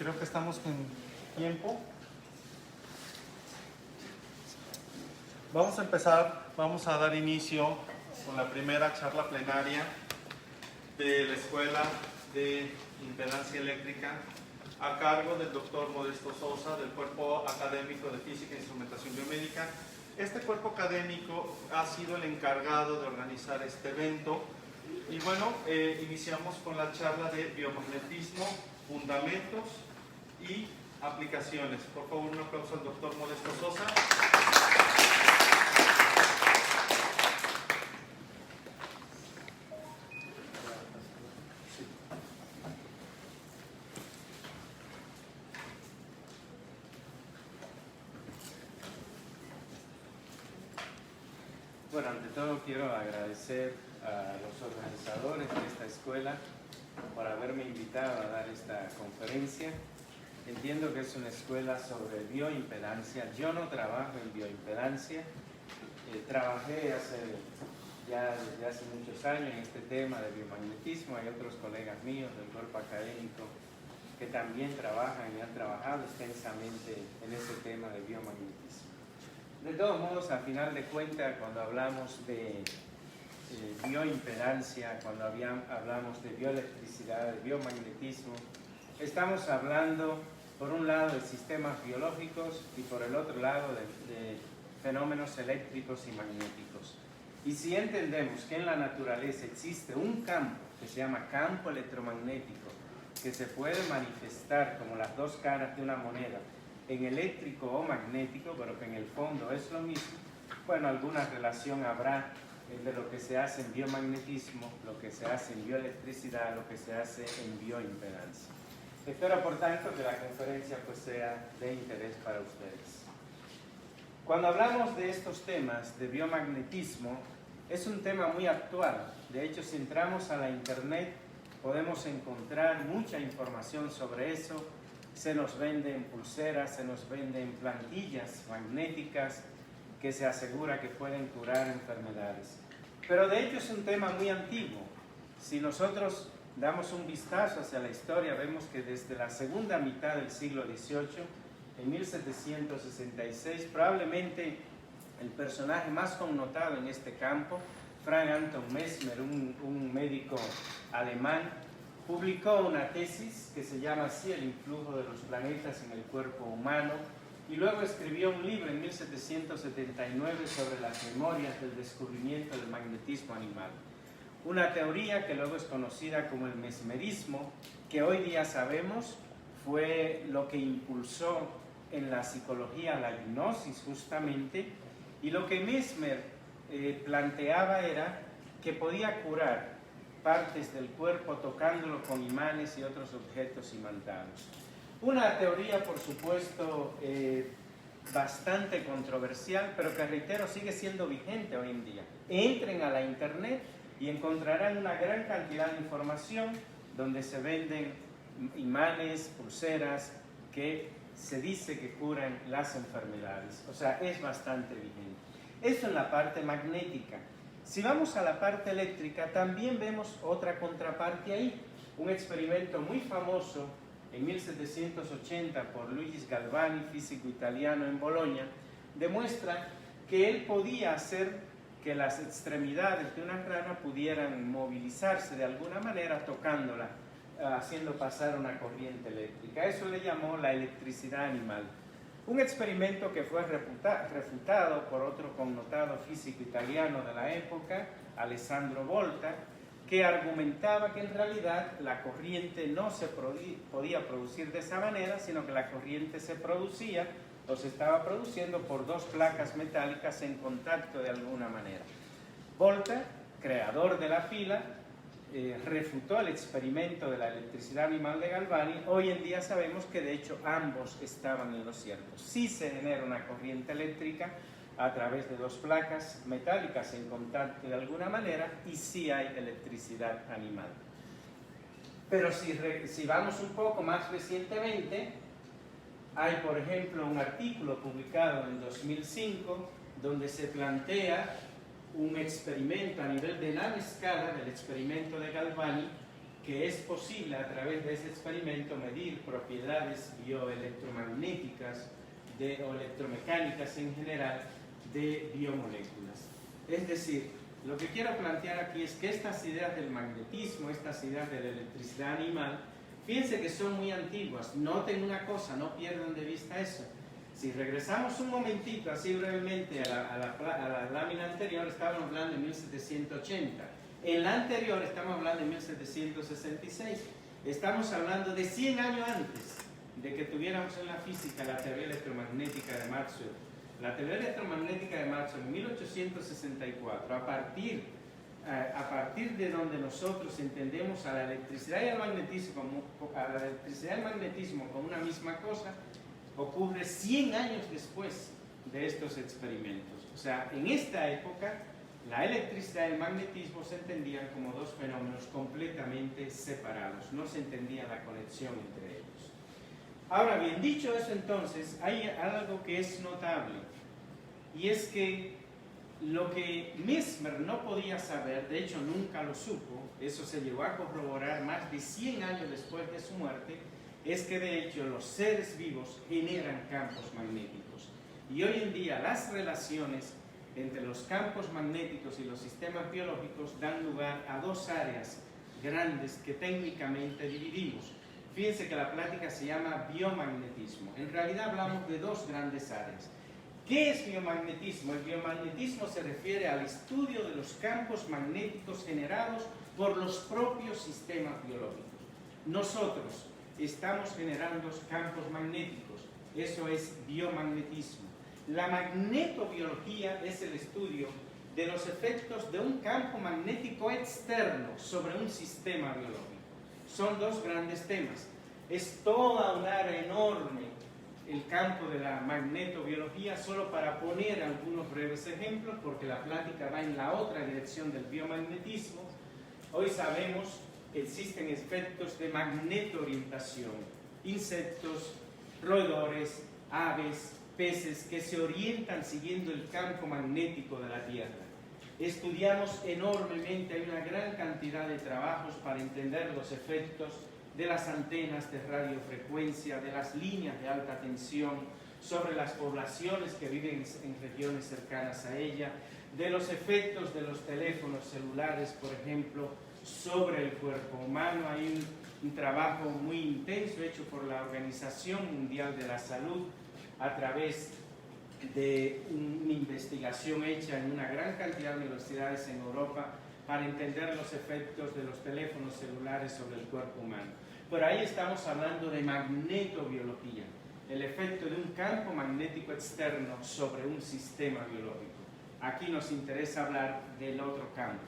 Creo que estamos con tiempo. Vamos a empezar, vamos a dar inicio con la primera charla plenaria de la Escuela de Impedancia Eléctrica a cargo del doctor Modesto Sosa del Cuerpo Académico de Física e Instrumentación Biomédica. Este cuerpo académico ha sido el encargado de organizar este evento y bueno, iniciamos con la charla de biomagnetismo, fundamentos y aplicaciones. Por favor, un aplauso al doctor Modesto Sosa. Bueno, ante todo quiero agradecer a los organizadores de esta escuela por haberme invitado a dar esta conferencia. Entiendo que es una escuela sobre bioimpedancia. Yo no trabajo en bioimpedancia. Trabajé desde hace muchos años en este tema de biomagnetismo. Hay otros colegas míos del cuerpo académico que también trabajan y han trabajado extensamente en ese tema de biomagnetismo. De todos modos, a final de cuentas, cuando hablamos de bioimpedancia, cuando hablamos de bioelectricidad, de biomagnetismo, estamos hablando, por un lado, de sistemas biológicos y por el otro lado, de fenómenos eléctricos y magnéticos. Y si entendemos que en la naturaleza existe un campo que se llama campo electromagnético, que se puede manifestar como las dos caras de una moneda, en eléctrico o magnético, pero que en el fondo es lo mismo, bueno, alguna relación habrá entre lo que se hace en biomagnetismo, lo que se hace en bioelectricidad, lo que se hace en bioimpedancia. Espero, por tanto, que la conferencia pues, sea de interés para ustedes. Cuando hablamos de estos temas de biomagnetismo, es un tema muy actual. De hecho, si entramos a la internet, podemos encontrar mucha información sobre eso. Se nos venden pulseras, se nos venden plantillas magnéticas que se asegura que pueden curar enfermedades. Pero de hecho es un tema muy antiguo. Si nosotros damos un vistazo hacia la historia, vemos que desde la segunda mitad del siglo XVIII, en 1766, probablemente el personaje más connotado en este campo, Frank Anton Mesmer, un médico alemán, publicó una tesis que se llama así, El influjo de los planetas en el cuerpo humano, y luego escribió un libro en 1779 sobre las memorias del descubrimiento del magnetismo animal. Una teoría que luego es conocida como el mesmerismo, que hoy día sabemos fue lo que impulsó en la psicología la hipnosis justamente, y lo que Mesmer planteaba era que podía curar partes del cuerpo tocándolo con imanes y otros objetos imantados. Una teoría, por supuesto, bastante controversial, pero que, reitero, sigue siendo vigente hoy en día. Entren a la internet y encontrarán una gran cantidad de información donde se venden imanes, pulseras, que se dice que curan las enfermedades. O sea, es bastante vigente. Eso en la parte magnética. Si vamos a la parte eléctrica, también vemos otra contraparte ahí. Un experimento muy famoso en 1780 por Luigi Galvani, físico italiano en Bolonia, demuestra que él podía hacer que las extremidades de una rana pudieran movilizarse de alguna manera tocándola, haciendo pasar una corriente eléctrica. Eso le llamó la electricidad animal. Un experimento que fue refutado por otro connotado físico italiano de la época, Alessandro Volta, que argumentaba que en realidad la corriente no se podía producir de esa manera, sino que la corriente se producía o se estaba produciendo por dos placas metálicas en contacto de alguna manera. Volta, creador de la pila, refutó el experimento de la electricidad animal de Galvani. Hoy en día sabemos que de hecho ambos estaban en lo cierto. Sí se genera una corriente eléctrica a través de dos placas metálicas en contacto de alguna manera y sí hay electricidad animal. Pero si vamos un poco más recientemente, hay por ejemplo un artículo publicado en 2005 donde se plantea un experimento a nivel de nanoescala del experimento de Galvani que es posible a través de ese experimento medir propiedades bioelectromagnéticas o electromecánicas en general de biomoléculas. Es decir, lo que quiero plantear aquí es que estas ideas del magnetismo, estas ideas de la electricidad animal, fíjense que son muy antiguas. Noten una cosa, no pierdan de vista eso. Si regresamos un momentito, así brevemente, a la lámina anterior, estábamos hablando de 1780. En la anterior estamos hablando de 1766. Estamos hablando de 100 años antes de que tuviéramos en la física la teoría electromagnética de Maxwell. La teoría electromagnética de Maxwell en 1864, a partir de donde nosotros entendemos a la electricidad y al magnetismo como una misma cosa, ocurre 100 años después de estos experimentos. O sea, en esta época, la electricidad y el magnetismo se entendían como dos fenómenos completamente separados. No se entendía la conexión entre ellos. Ahora bien, dicho eso entonces, hay algo que es notable. Y es que lo que Mesmer no podía saber, de hecho nunca lo supo, eso se llegó a corroborar más de 100 años después de su muerte, es que de hecho los seres vivos generan campos magnéticos. Y hoy en día las relaciones entre los campos magnéticos y los sistemas biológicos dan lugar a dos áreas grandes que técnicamente dividimos. Fíjense que la plática se llama biomagnetismo. En realidad hablamos de dos grandes áreas. ¿Qué es biomagnetismo? El biomagnetismo se refiere al estudio de los campos magnéticos generados por los propios sistemas biológicos. Nosotros estamos generando campos magnéticos. Eso es biomagnetismo. La magnetobiología es el estudio de los efectos de un campo magnético externo sobre un sistema biológico. Son dos grandes temas. Es toda un área enorme el campo de la magnetobiología, solo para poner algunos breves ejemplos, porque la plática va en la otra dirección del biomagnetismo. Hoy sabemos que existen efectos de magnetoorientación, insectos, roedores, aves, peces que se orientan siguiendo el campo magnético de la Tierra. Estudiamos enormemente, hay una gran cantidad de trabajos para entender los efectos de las antenas de radiofrecuencia, de las líneas de alta tensión, sobre las poblaciones que viven en regiones cercanas a ella, de los efectos de los teléfonos celulares, por ejemplo, sobre el cuerpo humano. Hay un trabajo muy intenso hecho por la Organización Mundial de la Salud a través de una investigación hecha en una gran cantidad de universidades en Europa para entender los efectos de los teléfonos celulares sobre el cuerpo humano. Pero ahí estamos hablando de magnetobiología, el efecto de un campo magnético externo sobre un sistema biológico. Aquí nos interesa hablar del otro campo,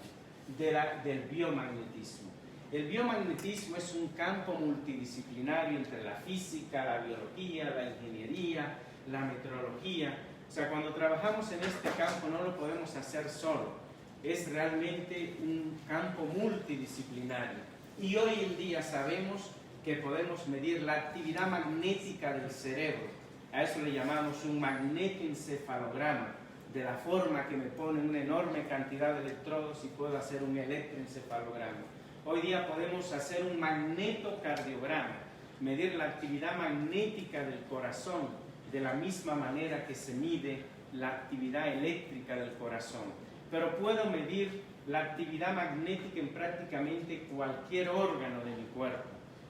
del biomagnetismo. El biomagnetismo es un campo multidisciplinario entre la física, la biología, la ingeniería, la meteorología. O sea, cuando trabajamos en este campo no lo podemos hacer solo. Es realmente un campo multidisciplinario. Y hoy en día sabemos que podemos medir la actividad magnética del cerebro. A eso le llamamos un magnetoencefalograma, de la forma que me ponen una enorme cantidad de electrodos y puedo hacer un electroencefalograma. Hoy día podemos hacer un magnetocardiograma, medir la actividad magnética del corazón de la misma manera que se mide la actividad eléctrica del corazón. Pero puedo medir la actividad magnética en prácticamente cualquier órgano de mi cuerpo.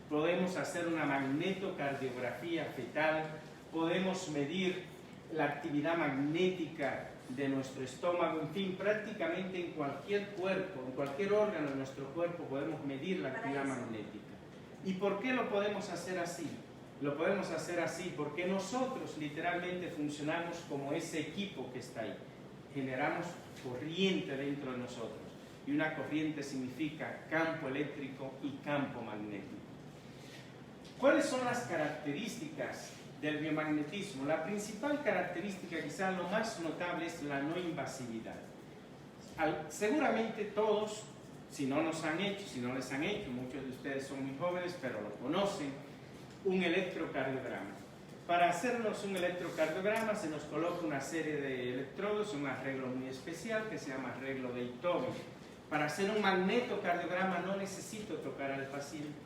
Podemos hacer una magnetocardiografía fetal, podemos medir la actividad magnética de nuestro estómago, en fin, prácticamente en cualquier cuerpo, en cualquier órgano de nuestro cuerpo podemos medir la actividad magnética. ¿Y por qué lo podemos hacer así? Lo podemos hacer así porque nosotros literalmente funcionamos como ese equipo que está ahí. Generamos corriente dentro de nosotros. Y una corriente significa campo eléctrico y campo magnético. ¿Cuáles son las características del biomagnetismo? La principal característica, quizás lo más notable, es la no invasividad. Seguramente todos, si no les han hecho, muchos de ustedes son muy jóvenes, pero lo conocen, un electrocardiograma. Para hacernos un electrocardiograma se nos coloca una serie de electrodos, un arreglo muy especial que se llama arreglo de Itomi. Para hacer un magnetocardiograma no necesito tocar al paciente.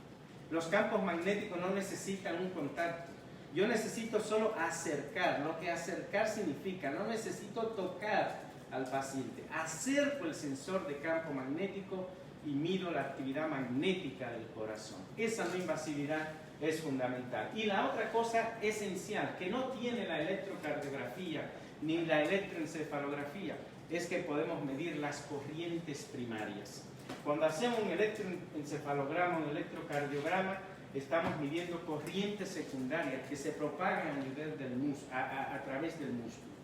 Los campos magnéticos no necesitan un contacto. Yo necesito solo acercar. Lo que acercar significa, no necesito tocar al paciente. Acerco el sensor de campo magnético y mido la actividad magnética del corazón. Esa no invasividad es fundamental. Y la otra cosa esencial, que no tiene la electrocardiografía ni la electroencefalografía, es que podemos medir las corrientes primarias. Cuando hacemos un electroencefalograma, un electrocardiograma, estamos midiendo corrientes secundarias que se propagan a nivel del músculo, a través del músculo.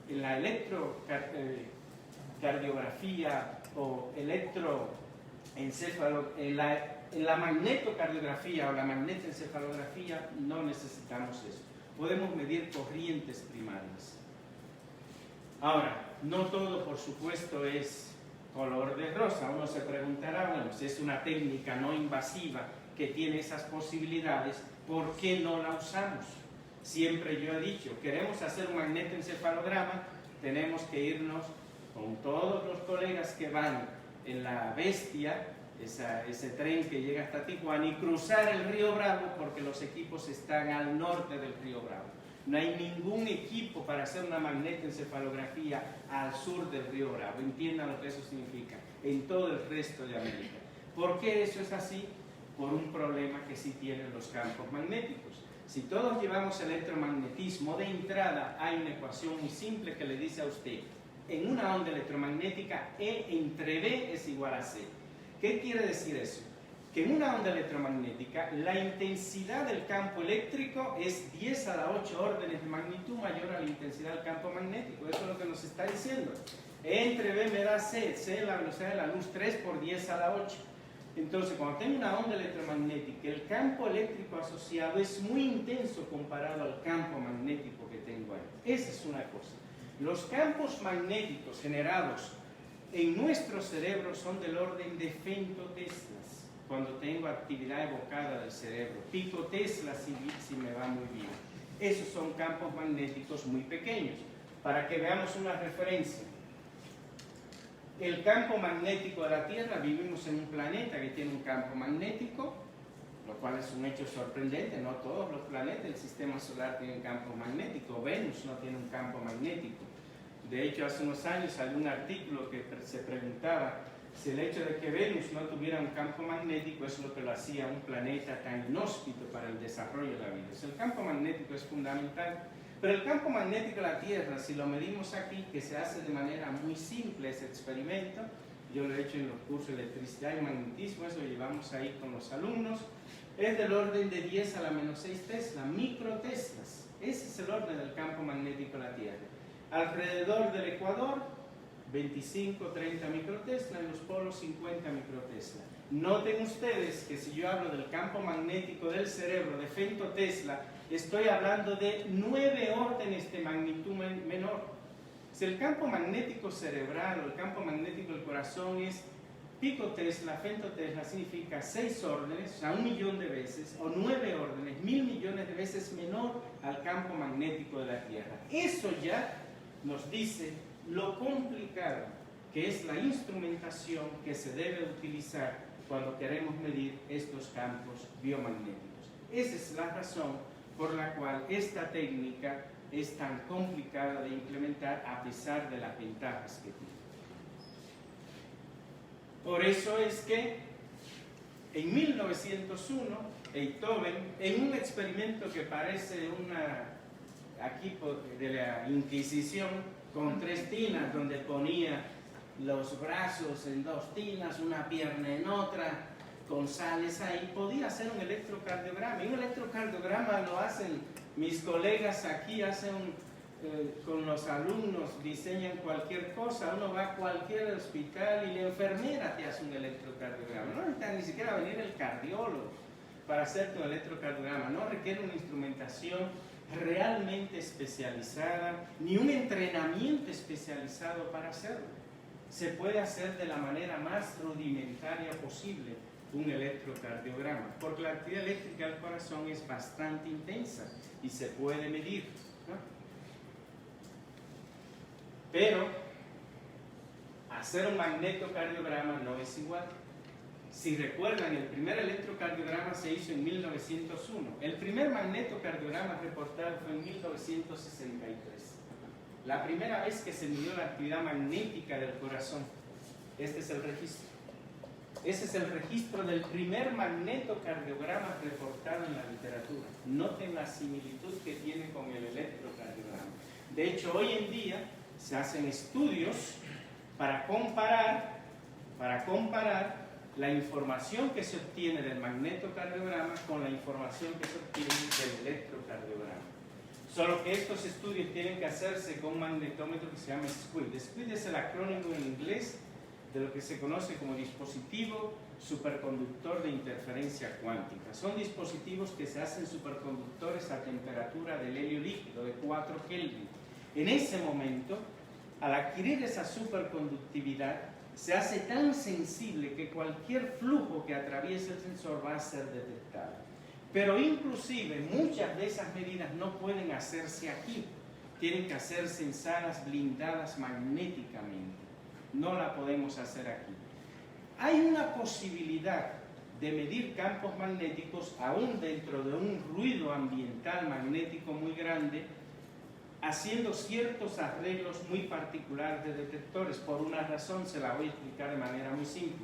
En la electrocardiografía o en la magnetocardiografía o la magnetoencefalografía no necesitamos eso. Podemos medir corrientes primarias. Ahora, no todo, por supuesto, es color de rosa. Uno se preguntará, bueno, si es una técnica no invasiva que tiene esas posibilidades, ¿por qué no la usamos? Siempre yo he dicho, queremos hacer un magnetoencefalograma, tenemos que irnos con todos los colegas que van en la Bestia, ese tren que llega hasta Tijuana, y cruzar el río Bravo, porque los equipos están al norte del río Bravo. No hay ningún equipo para hacer una magnetoencefalografía al sur del río Bravo. Entiendan lo que eso significa en todo el resto de América. ¿Por qué eso es así? Por un problema que sí tienen los campos magnéticos. Si todos llevamos electromagnetismo de entrada, hay una ecuación muy simple que le dice a usted, en una onda electromagnética, E entre B es igual a C. ¿Qué quiere decir eso? Que en una onda electromagnética la intensidad del campo eléctrico es 10 a la 8 órdenes de magnitud mayor a la intensidad del campo magnético. Eso es lo que nos está diciendo. E entre B me da C, C es la velocidad de la luz, 3 por 10 a la 8. Entonces, cuando tengo una onda electromagnética, el campo eléctrico asociado es muy intenso comparado al campo magnético que tengo ahí. Esa es una cosa. Los campos magnéticos generados en nuestro cerebro son del orden de femtoteslas, cuando tengo actividad evocada del cerebro. Picoteslas si me va muy bien. Esos son campos magnéticos muy pequeños. Para que veamos una referencia. El campo magnético de la Tierra, vivimos en un planeta que tiene un campo magnético, lo cual es un hecho sorprendente. No todos los planetas del sistema solar tienen campo magnético. Venus no tiene un campo magnético. De hecho, hace unos años salió un artículo que se preguntaba si el hecho de que Venus no tuviera un campo magnético es lo que lo hacía un planeta tan inhóspito para el desarrollo de la vida. El campo magnético es fundamental, pero el campo magnético de la Tierra, si lo medimos aquí, que se hace de manera muy simple ese experimento, yo lo he hecho en los cursos de electricidad y magnetismo, eso lo llevamos ahí con los alumnos, es del orden de 10 a la menos 6 Tesla, microteslas. Ese es el orden del campo magnético de la Tierra. Alrededor del ecuador, 25-30 microtesla, en los polos 50 microtesla. Noten ustedes que si yo hablo del campo magnético del cerebro de femtotesla, estoy hablando de 9 órdenes de magnitud menor. Si el campo magnético cerebral o el campo magnético del corazón es picotesla, femtotesla, significa 6 órdenes, o sea, 1 millón de veces, o 9 órdenes, 1000 millones de veces menor al campo magnético de la Tierra. Eso ya nos dice lo complicado que es la instrumentación que se debe utilizar cuando queremos medir estos campos biomagnéticos. Esa es la razón por la cual esta técnica es tan complicada de implementar a pesar de las ventajas que tiene. Por eso es que en 1901, Beethoven, en un experimento que parece aquí de la Inquisición, con 3 tinas, donde ponía los brazos en 2 tinas, una pierna en otra, con sales ahí, podía hacer un electrocardiograma. Y un electrocardiograma lo hacen mis colegas aquí, con los alumnos, diseñan cualquier cosa. Uno va a cualquier hospital y la enfermera te hace un electrocardiograma. No necesita ni siquiera venir el cardiólogo para hacerte un electrocardiograma. No requiere una instrumentación realmente especializada, ni un entrenamiento especializado para hacerlo. Se puede hacer de la manera más rudimentaria posible un electrocardiograma, porque la actividad eléctrica del corazón es bastante intensa y se puede medir, ¿no? Pero Hacer un magnetocardiograma no es igual. Si recuerdan, el primer electrocardiograma se hizo en 1901. El primer magnetocardiograma reportado fue en 1963. La primera vez que se midió la actividad magnética del corazón. Este es el registro. Ese es el registro del primer magnetocardiograma reportado en la literatura. Noten la similitud que tiene con el electrocardiograma. De hecho, hoy en día se hacen estudios para comparar la información que se obtiene del magnetocardiograma con la información que se obtiene del electrocardiograma. Solo que estos estudios tienen que hacerse con un magnetómetro que se llama SQUID. SQUID es el acrónimo en inglés de lo que se conoce como dispositivo superconductor de interferencia cuántica. Son dispositivos que se hacen superconductores a temperatura del helio líquido de 4 Kelvin. En ese momento, al adquirir esa superconductividad, se hace tan sensible que cualquier flujo que atraviese el sensor va a ser detectado. Pero inclusive muchas de esas medidas no pueden hacerse aquí. Tienen que hacerse en salas blindadas magnéticamente. No la podemos hacer aquí. Hay una posibilidad de medir campos magnéticos aún dentro de un ruido ambiental magnético muy grande, haciendo ciertos arreglos muy particulares de detectores. Por una razón se la voy a explicar de manera muy simple.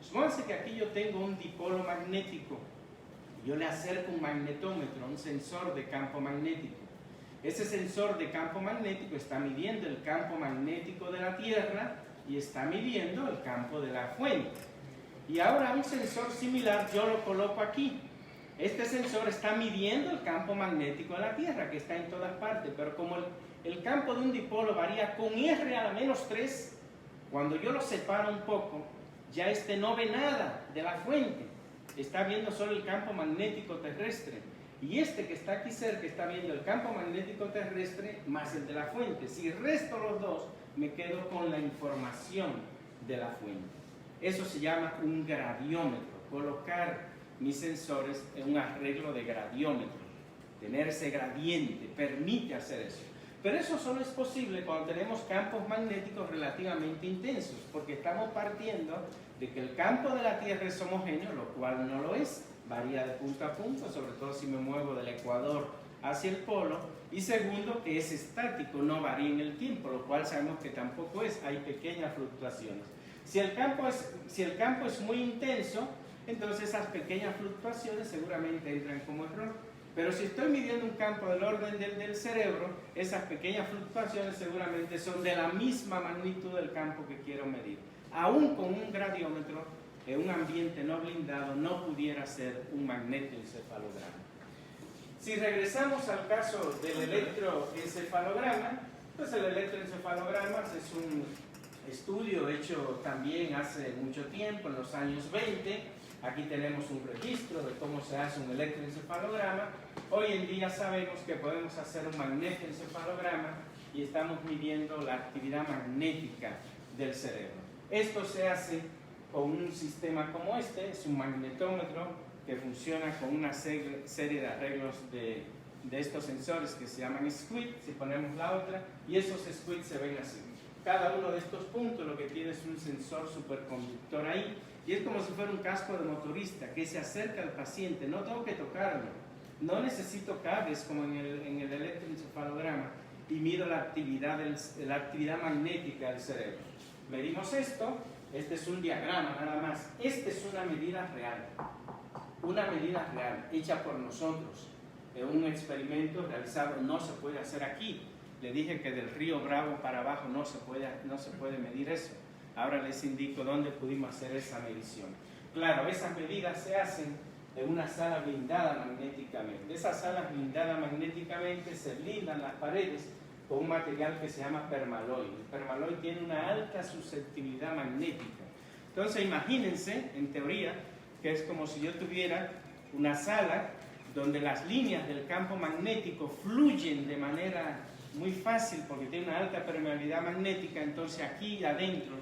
Supónganse que aquí yo tengo un dipolo magnético. Yo le acerco un magnetómetro, un sensor de campo magnético. Ese sensor de campo magnético está midiendo el campo magnético de la Tierra y está midiendo el campo de la fuente. Y ahora un sensor similar yo lo coloco aquí. Este sensor está midiendo el campo magnético de la Tierra, que está en todas partes, pero como el campo de un dipolo varía con R a la -3, cuando yo lo separo un poco, ya este no ve nada de la fuente, está viendo solo el campo magnético terrestre. Y este que está aquí cerca está viendo el campo magnético terrestre más el de la fuente. Si resto los dos, me quedo con la información de la fuente. Eso se llama un gradiómetro, colocar mis sensores en un arreglo de gradiómetro. Tener ese gradiente permite hacer eso. Pero eso solo es posible cuando tenemos campos magnéticos relativamente intensos, porque estamos partiendo de que el campo de la Tierra es homogéneo, lo cual no lo es, varía de punto a punto, sobre todo si me muevo del ecuador hacia el polo, y segundo, que es estático, no varía en el tiempo, lo cual sabemos que tampoco es, hay pequeñas fluctuaciones. Si el campo es muy intenso, entonces esas pequeñas fluctuaciones seguramente entran como error. Pero si estoy midiendo un campo del orden del cerebro, esas pequeñas fluctuaciones seguramente son de la misma magnitud del campo que quiero medir. Aún con un gradiómetro, en un ambiente no blindado, no pudiera ser un magnetoencefalograma. Si regresamos al caso del electroencefalograma, pues el electroencefalograma es un estudio hecho también hace mucho tiempo, en los años 20. Aquí tenemos un registro de cómo se hace un electroencefalograma. Hoy en día sabemos que podemos hacer un magnetoencefalograma y estamos midiendo la actividad magnética del cerebro. Esto se hace con un sistema como este, es un magnetómetro que funciona con una serie de arreglos de estos sensores que se llaman SQUID. Si ponemos la otra, y esos SQUID se ven así. Cada uno de estos puntos lo que tiene es un sensor superconductor ahí, y es como si fuera un casco de motorista que se acerca al paciente. No tengo que tocarlo, no necesito cables como en el electroencefalograma, y mido la actividad magnética del cerebro. Medimos esto. Este es un diagrama nada más. Esta es una medida real hecha por nosotros. Un experimento realizado, no se puede hacer aquí. Le dije que del río Bravo para abajo no se puede medir eso. Ahora les indico dónde pudimos hacer esa medición. Claro, esas medidas se hacen en una sala blindada magnéticamente. Esas salas blindadas magnéticamente se blindan las paredes con un material que se llama permaloy. El permaloy tiene una alta susceptibilidad magnética. Entonces imagínense, en teoría, que es como si yo tuviera una sala donde las líneas del campo magnético fluyen de manera muy fácil porque tiene una alta permeabilidad magnética. Entonces aquí adentro,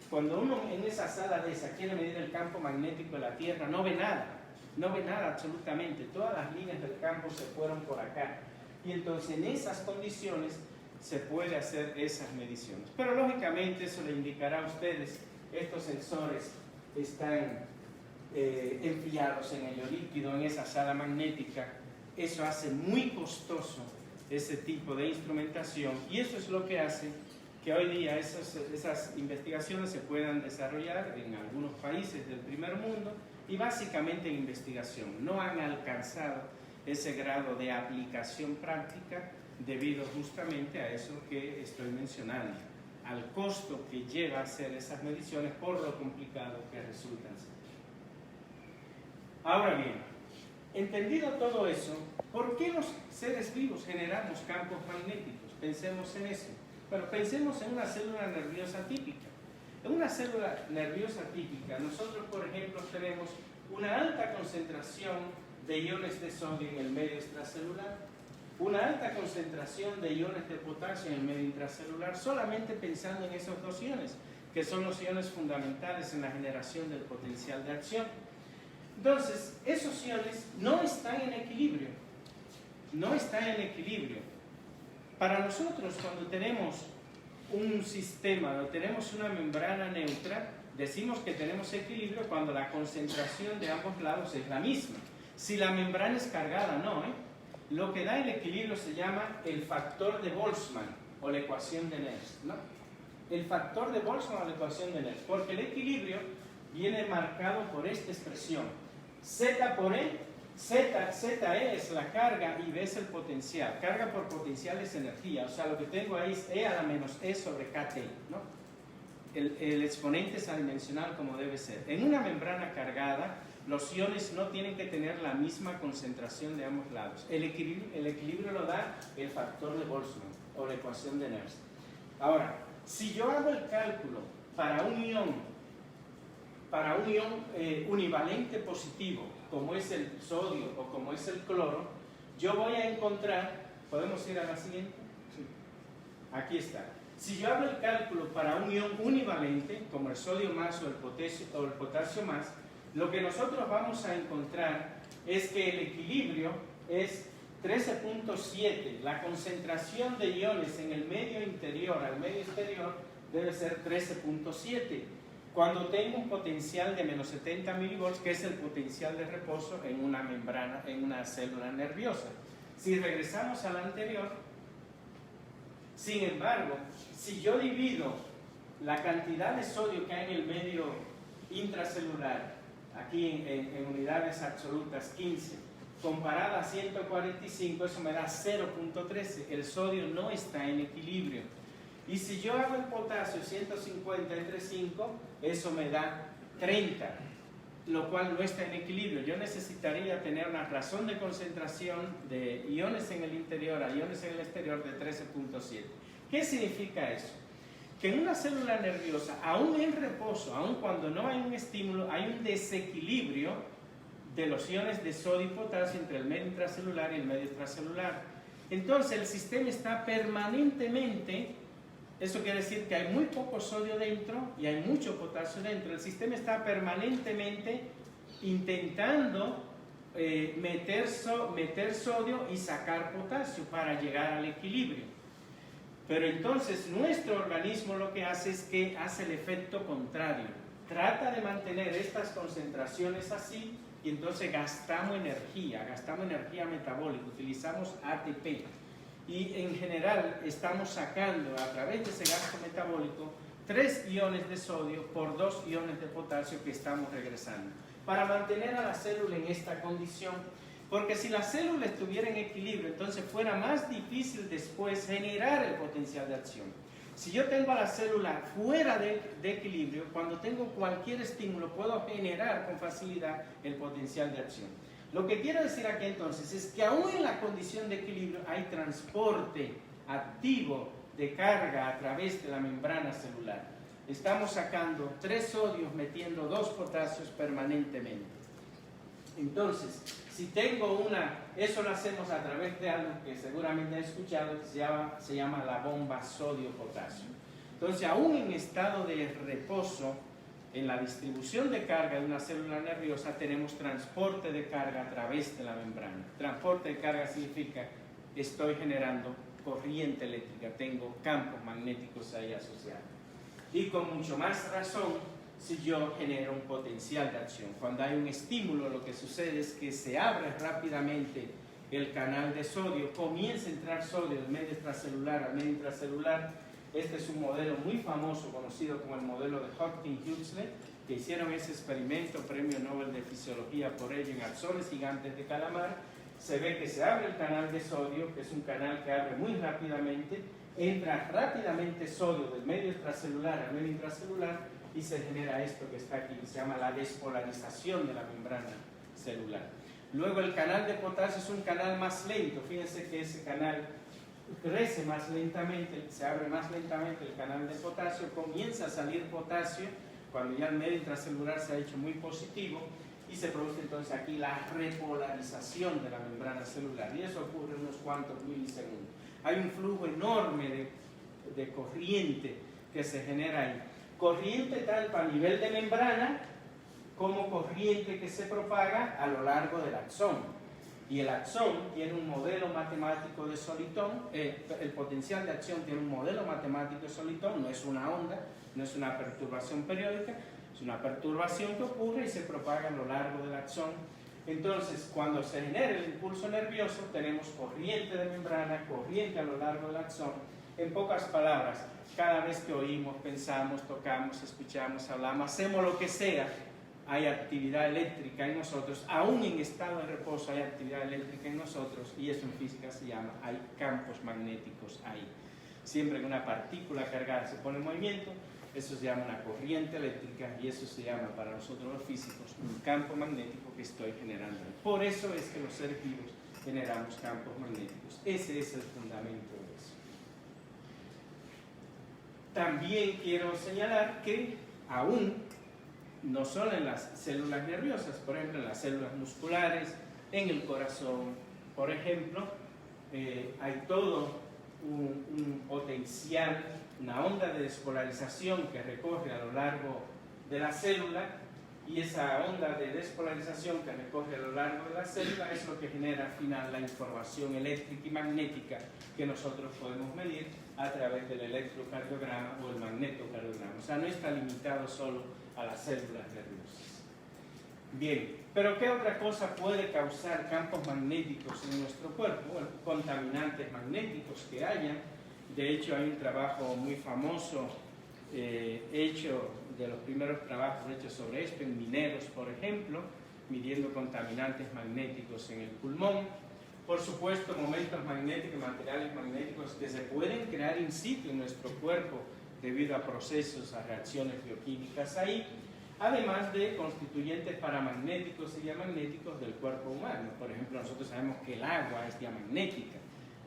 cuando uno en esa sala de esa quiere medir el campo magnético de la Tierra, no ve nada absolutamente. Todas las líneas del campo se fueron por acá. Y entonces en esas condiciones se puede hacer esas mediciones. Pero lógicamente eso le indicará a ustedes, estos sensores están enfriados en el líquido, en esa sala magnética. Eso hace muy costoso ese tipo de instrumentación, y eso es lo que hace que hoy día esas investigaciones se puedan desarrollar en algunos países del primer mundo, y básicamente en investigación. No han alcanzado ese grado de aplicación práctica debido justamente a eso que estoy mencionando, al costo que lleva a hacer esas mediciones por lo complicado que resultan ser. Ahora bien, entendido todo eso, ¿por qué los seres vivos generamos campos magnéticos? Pensemos en eso. Pero pensemos en una célula nerviosa típica. En una célula nerviosa típica, nosotros, por ejemplo, tenemos una alta concentración de iones de sodio en el medio extracelular, una alta concentración de iones de potasio en el medio intracelular, solamente pensando en esos dos iones, que son los iones fundamentales en la generación del potencial de acción. Entonces, esos iones no están en equilibrio. No están en equilibrio. Para nosotros, cuando tenemos un sistema o tenemos una membrana neutra, decimos que tenemos equilibrio cuando la concentración de ambos lados es la misma. Si la membrana es cargada, no. Lo que da el equilibrio se llama el factor de Boltzmann o la ecuación de Nernst, ¿no? El factor de Boltzmann o la ecuación de Nernst, porque el equilibrio viene marcado por esta expresión. Z por E, ZE es la carga y B es el potencial. Carga por potencial es energía, o sea, lo que tengo ahí es E a la menos E sobre KT, ¿no? El exponente es adimensional como debe ser. En una membrana cargada, los iones no tienen que tener la misma concentración de ambos lados. El equilibrio lo da el factor de Boltzmann o la ecuación de Nernst. Ahora, si yo hago el cálculo para un ion univalente positivo, como es el sodio o como es el cloro, yo voy a encontrar, ¿podemos ir a la siguiente? Sí. Aquí está. Si yo hago el cálculo para un ion univalente, como el sodio más o el potasio más, lo que nosotros vamos a encontrar es que el equilibrio es 13.7. La concentración de iones en el medio interior al medio exterior debe ser 13.7. Cuando tengo un potencial de menos 70 milivolts, que es el potencial de reposo en una membrana, en una célula nerviosa. Si regresamos al anterior, sin embargo, si yo divido la cantidad de sodio que hay en el medio intracelular, aquí en unidades absolutas 15, comparada a 145, eso me da 0.13. El sodio no está en equilibrio. Y si yo hago el potasio 150 entre 5, eso me da 30, lo cual no está en equilibrio. Yo necesitaría tener una razón de concentración de iones en el interior a iones en el exterior de 13.7. ¿Qué significa eso? Que en una célula nerviosa, aún en reposo, aún cuando no hay un estímulo, hay un desequilibrio de los iones de sodio y potasio entre el medio intracelular y el medio extracelular. Entonces el sistema está permanentemente, eso quiere decir que hay muy poco sodio dentro y hay mucho potasio dentro. El sistema está permanentemente intentando meter sodio y sacar potasio para llegar al equilibrio. Pero entonces nuestro organismo lo que hace es que hace el efecto contrario. Trata de mantener estas concentraciones así y entonces gastamos energía metabólica, utilizamos ATP. Y en general estamos sacando a través de ese gasto metabólico 3 iones de sodio por 2 iones de potasio que estamos regresando, para mantener a la célula en esta condición. Porque si la célula estuviera en equilibrio, entonces fuera más difícil después generar el potencial de acción. Si yo tengo a la célula fuera de equilibrio, cuando tengo cualquier estímulo puedo generar con facilidad el potencial de acción. Lo que quiero decir aquí entonces es que aún en la condición de equilibrio hay transporte activo de carga a través de la membrana celular. Estamos sacando 3 sodios, metiendo 2 potasios permanentemente. Entonces, si tengo eso lo hacemos a través de algo que seguramente han escuchado, que se llama la bomba sodio-potasio. Entonces, aún en estado de reposo, en la distribución de carga de una célula nerviosa tenemos transporte de carga a través de la membrana. Transporte de carga significa estoy generando corriente eléctrica, tengo campos magnéticos ahí asociados. Y con mucho más razón si yo genero un potencial de acción. Cuando hay un estímulo, lo que sucede es que se abre rápidamente el canal de sodio, comienza a entrar sodio del medio extracelular al medio intracelular. Este es un modelo muy famoso, conocido como el modelo de Hodgkin-Huxley, que hicieron ese experimento, premio Nobel de Fisiología por ello, en arzones gigantes de calamar. Se ve que se abre el canal de sodio, que es un canal que abre muy rápidamente, entra rápidamente sodio del medio extracelular al medio intracelular y se genera esto que está aquí, que se llama la despolarización de la membrana celular. Luego el canal de potasio es un canal más lento, fíjense que ese canal crece más lentamente, se abre más lentamente el canal de potasio, comienza a salir potasio cuando ya el medio intracelular se ha hecho muy positivo y se produce entonces aquí la repolarización de la membrana celular y eso ocurre en unos cuantos milisegundos. Hay un flujo enorme de corriente que se genera ahí. Corriente tanto a nivel de membrana como corriente que se propaga a lo largo del axón. Y el axón tiene un modelo matemático de solitón, el potencial de acción tiene un modelo matemático de solitón, no es una onda, no es una perturbación periódica, es una perturbación que ocurre y se propaga a lo largo del axón. Entonces, cuando se genera el impulso nervioso, tenemos corriente de membrana, corriente a lo largo del axón. En pocas palabras, cada vez que oímos, pensamos, tocamos, escuchamos, hablamos, hacemos lo que sea, hay actividad eléctrica en nosotros, aún en estado de reposo hay actividad eléctrica en nosotros, y eso en física se llama, hay campos magnéticos ahí. Siempre que una partícula cargada se pone en movimiento, eso se llama una corriente eléctrica, y eso se llama para nosotros los físicos un campo magnético que estoy generando. Por eso es que los seres vivos generamos campos magnéticos. Ese es el fundamento de eso. También quiero señalar que aún no solo en las células nerviosas, por ejemplo en las células musculares, en el corazón, por ejemplo, hay todo un potencial, una onda de despolarización que recorre a lo largo de la célula, y esa onda de despolarización que recorre a lo largo de la célula es lo que genera al final la información eléctrica y magnética que nosotros podemos medir a través del electrocardiograma o el magnetocardiograma. O sea, no está limitado solo a las células nerviosas. Bien, pero ¿qué otra cosa puede causar campos magnéticos en nuestro cuerpo? Bueno, contaminantes magnéticos que haya. De hecho, hay un trabajo muy famoso hecho, de los primeros trabajos hechos sobre esto, en mineros, por ejemplo, midiendo contaminantes magnéticos en el pulmón. Por supuesto, momentos magnéticos, materiales magnéticos que se pueden crear in situ en nuestro cuerpo debido a procesos, a reacciones bioquímicas ahí, además de constituyentes paramagnéticos y diamagnéticos del cuerpo humano. Por ejemplo, nosotros sabemos que el agua es diamagnética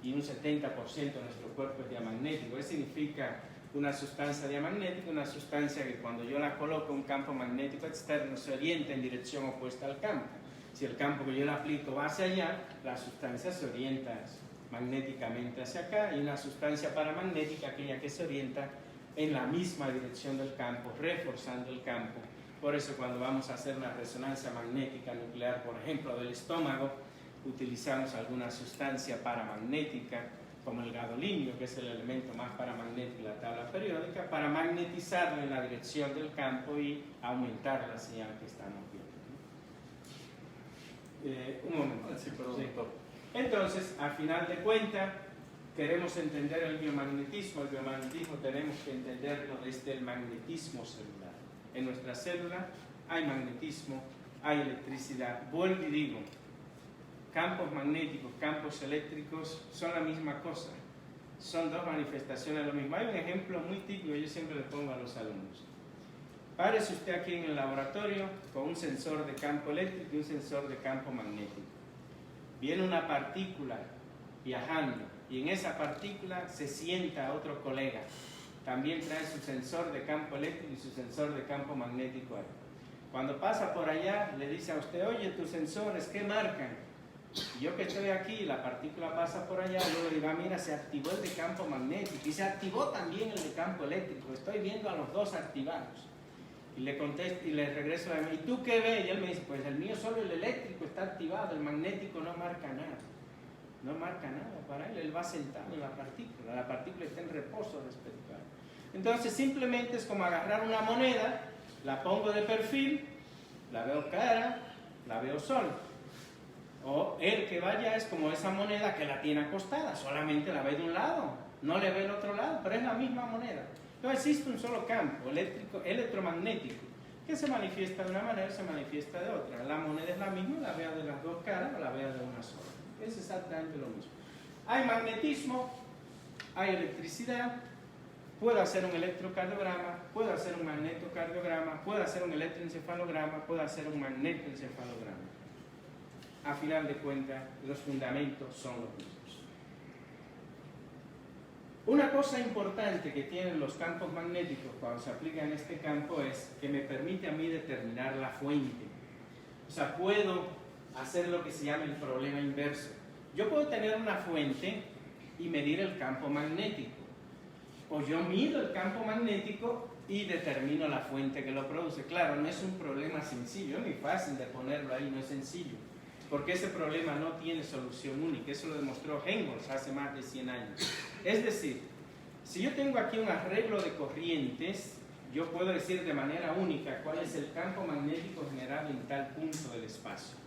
y un 70% de nuestro cuerpo es diamagnético. Eso significa una sustancia diamagnética, una sustancia que cuando yo la coloco en un campo magnético externo se orienta en dirección opuesta al campo. Si el campo que yo le aplico va hacia allá, la sustancia se orienta magnéticamente hacia acá, y una sustancia paramagnética, aquella que se orienta en la misma dirección del campo, reforzando el campo. Por eso cuando vamos a hacer una resonancia magnética nuclear, por ejemplo, del estómago, utilizamos alguna sustancia paramagnética, como el gadolinio, que es el elemento más paramagnético de la tabla periódica, para magnetizarlo en la dirección del campo y aumentar la señal que estamos viendo. Un momento. Sí, perdón, doctor. Entonces, a final de cuentas, queremos entender el biomagnetismo. El biomagnetismo tenemos que entenderlo desde el magnetismo celular. En nuestra célula hay magnetismo, hay electricidad. Vuelvo y digo, campos magnéticos, campos eléctricos son la misma cosa. Son dos manifestaciones de lo mismo. Hay un ejemplo muy típico, yo siempre le pongo a los alumnos. Párese usted aquí en el laboratorio con un sensor de campo eléctrico y un sensor de campo magnético. Viene una partícula viajando y en esa partícula se sienta otro colega. También trae su sensor de campo eléctrico y su sensor de campo magnético ahí. Cuando pasa por allá, le dice a usted, oye, tus sensores, ¿qué marcan? Y yo que estoy aquí, la partícula pasa por allá, luego le digo, mira, se activó el de campo magnético y se activó también el de campo eléctrico. Estoy viendo a los dos activados. Y le contesto y le regreso a mí, ¿y tú qué ves? Y él me dice, pues el mío solo el eléctrico está activado, el magnético no marca nada. no marca nada para él va sentado en la partícula está en reposo respecto a él. Entonces simplemente es como agarrar una moneda, la pongo de perfil, la veo cara, la veo sol. O el que vaya es como esa moneda que la tiene acostada, solamente la ve de un lado, no le ve el otro lado, pero es la misma moneda. No existe un solo campo electromagnético que se manifiesta de una manera y se manifiesta de otra. La moneda es la misma, la vea de las dos caras o la vea de una sola. Es exactamente lo mismo. Hay magnetismo, hay electricidad, puedo hacer un electrocardiograma, puedo hacer un magnetocardiograma, puedo hacer un electroencefalograma, puedo hacer un magnetoencefalograma. A final de cuentas, los fundamentos son los mismos. Una cosa importante que tienen los campos magnéticos cuando se aplican en este campo es que me permite a mí determinar la fuente. O sea, puedo hacer lo que se llama el problema inverso. Yo puedo tener una fuente y medir el campo magnético. O yo mido el campo magnético y determino la fuente que lo produce. Claro, no es un problema sencillo, es muy fácil de ponerlo ahí, no es sencillo. Porque ese problema no tiene solución única, eso lo demostró Helmholtz hace más de 100 años. Es decir, si yo tengo aquí un arreglo de corrientes, yo puedo decir de manera única cuál es el campo magnético generado en tal punto del espacio.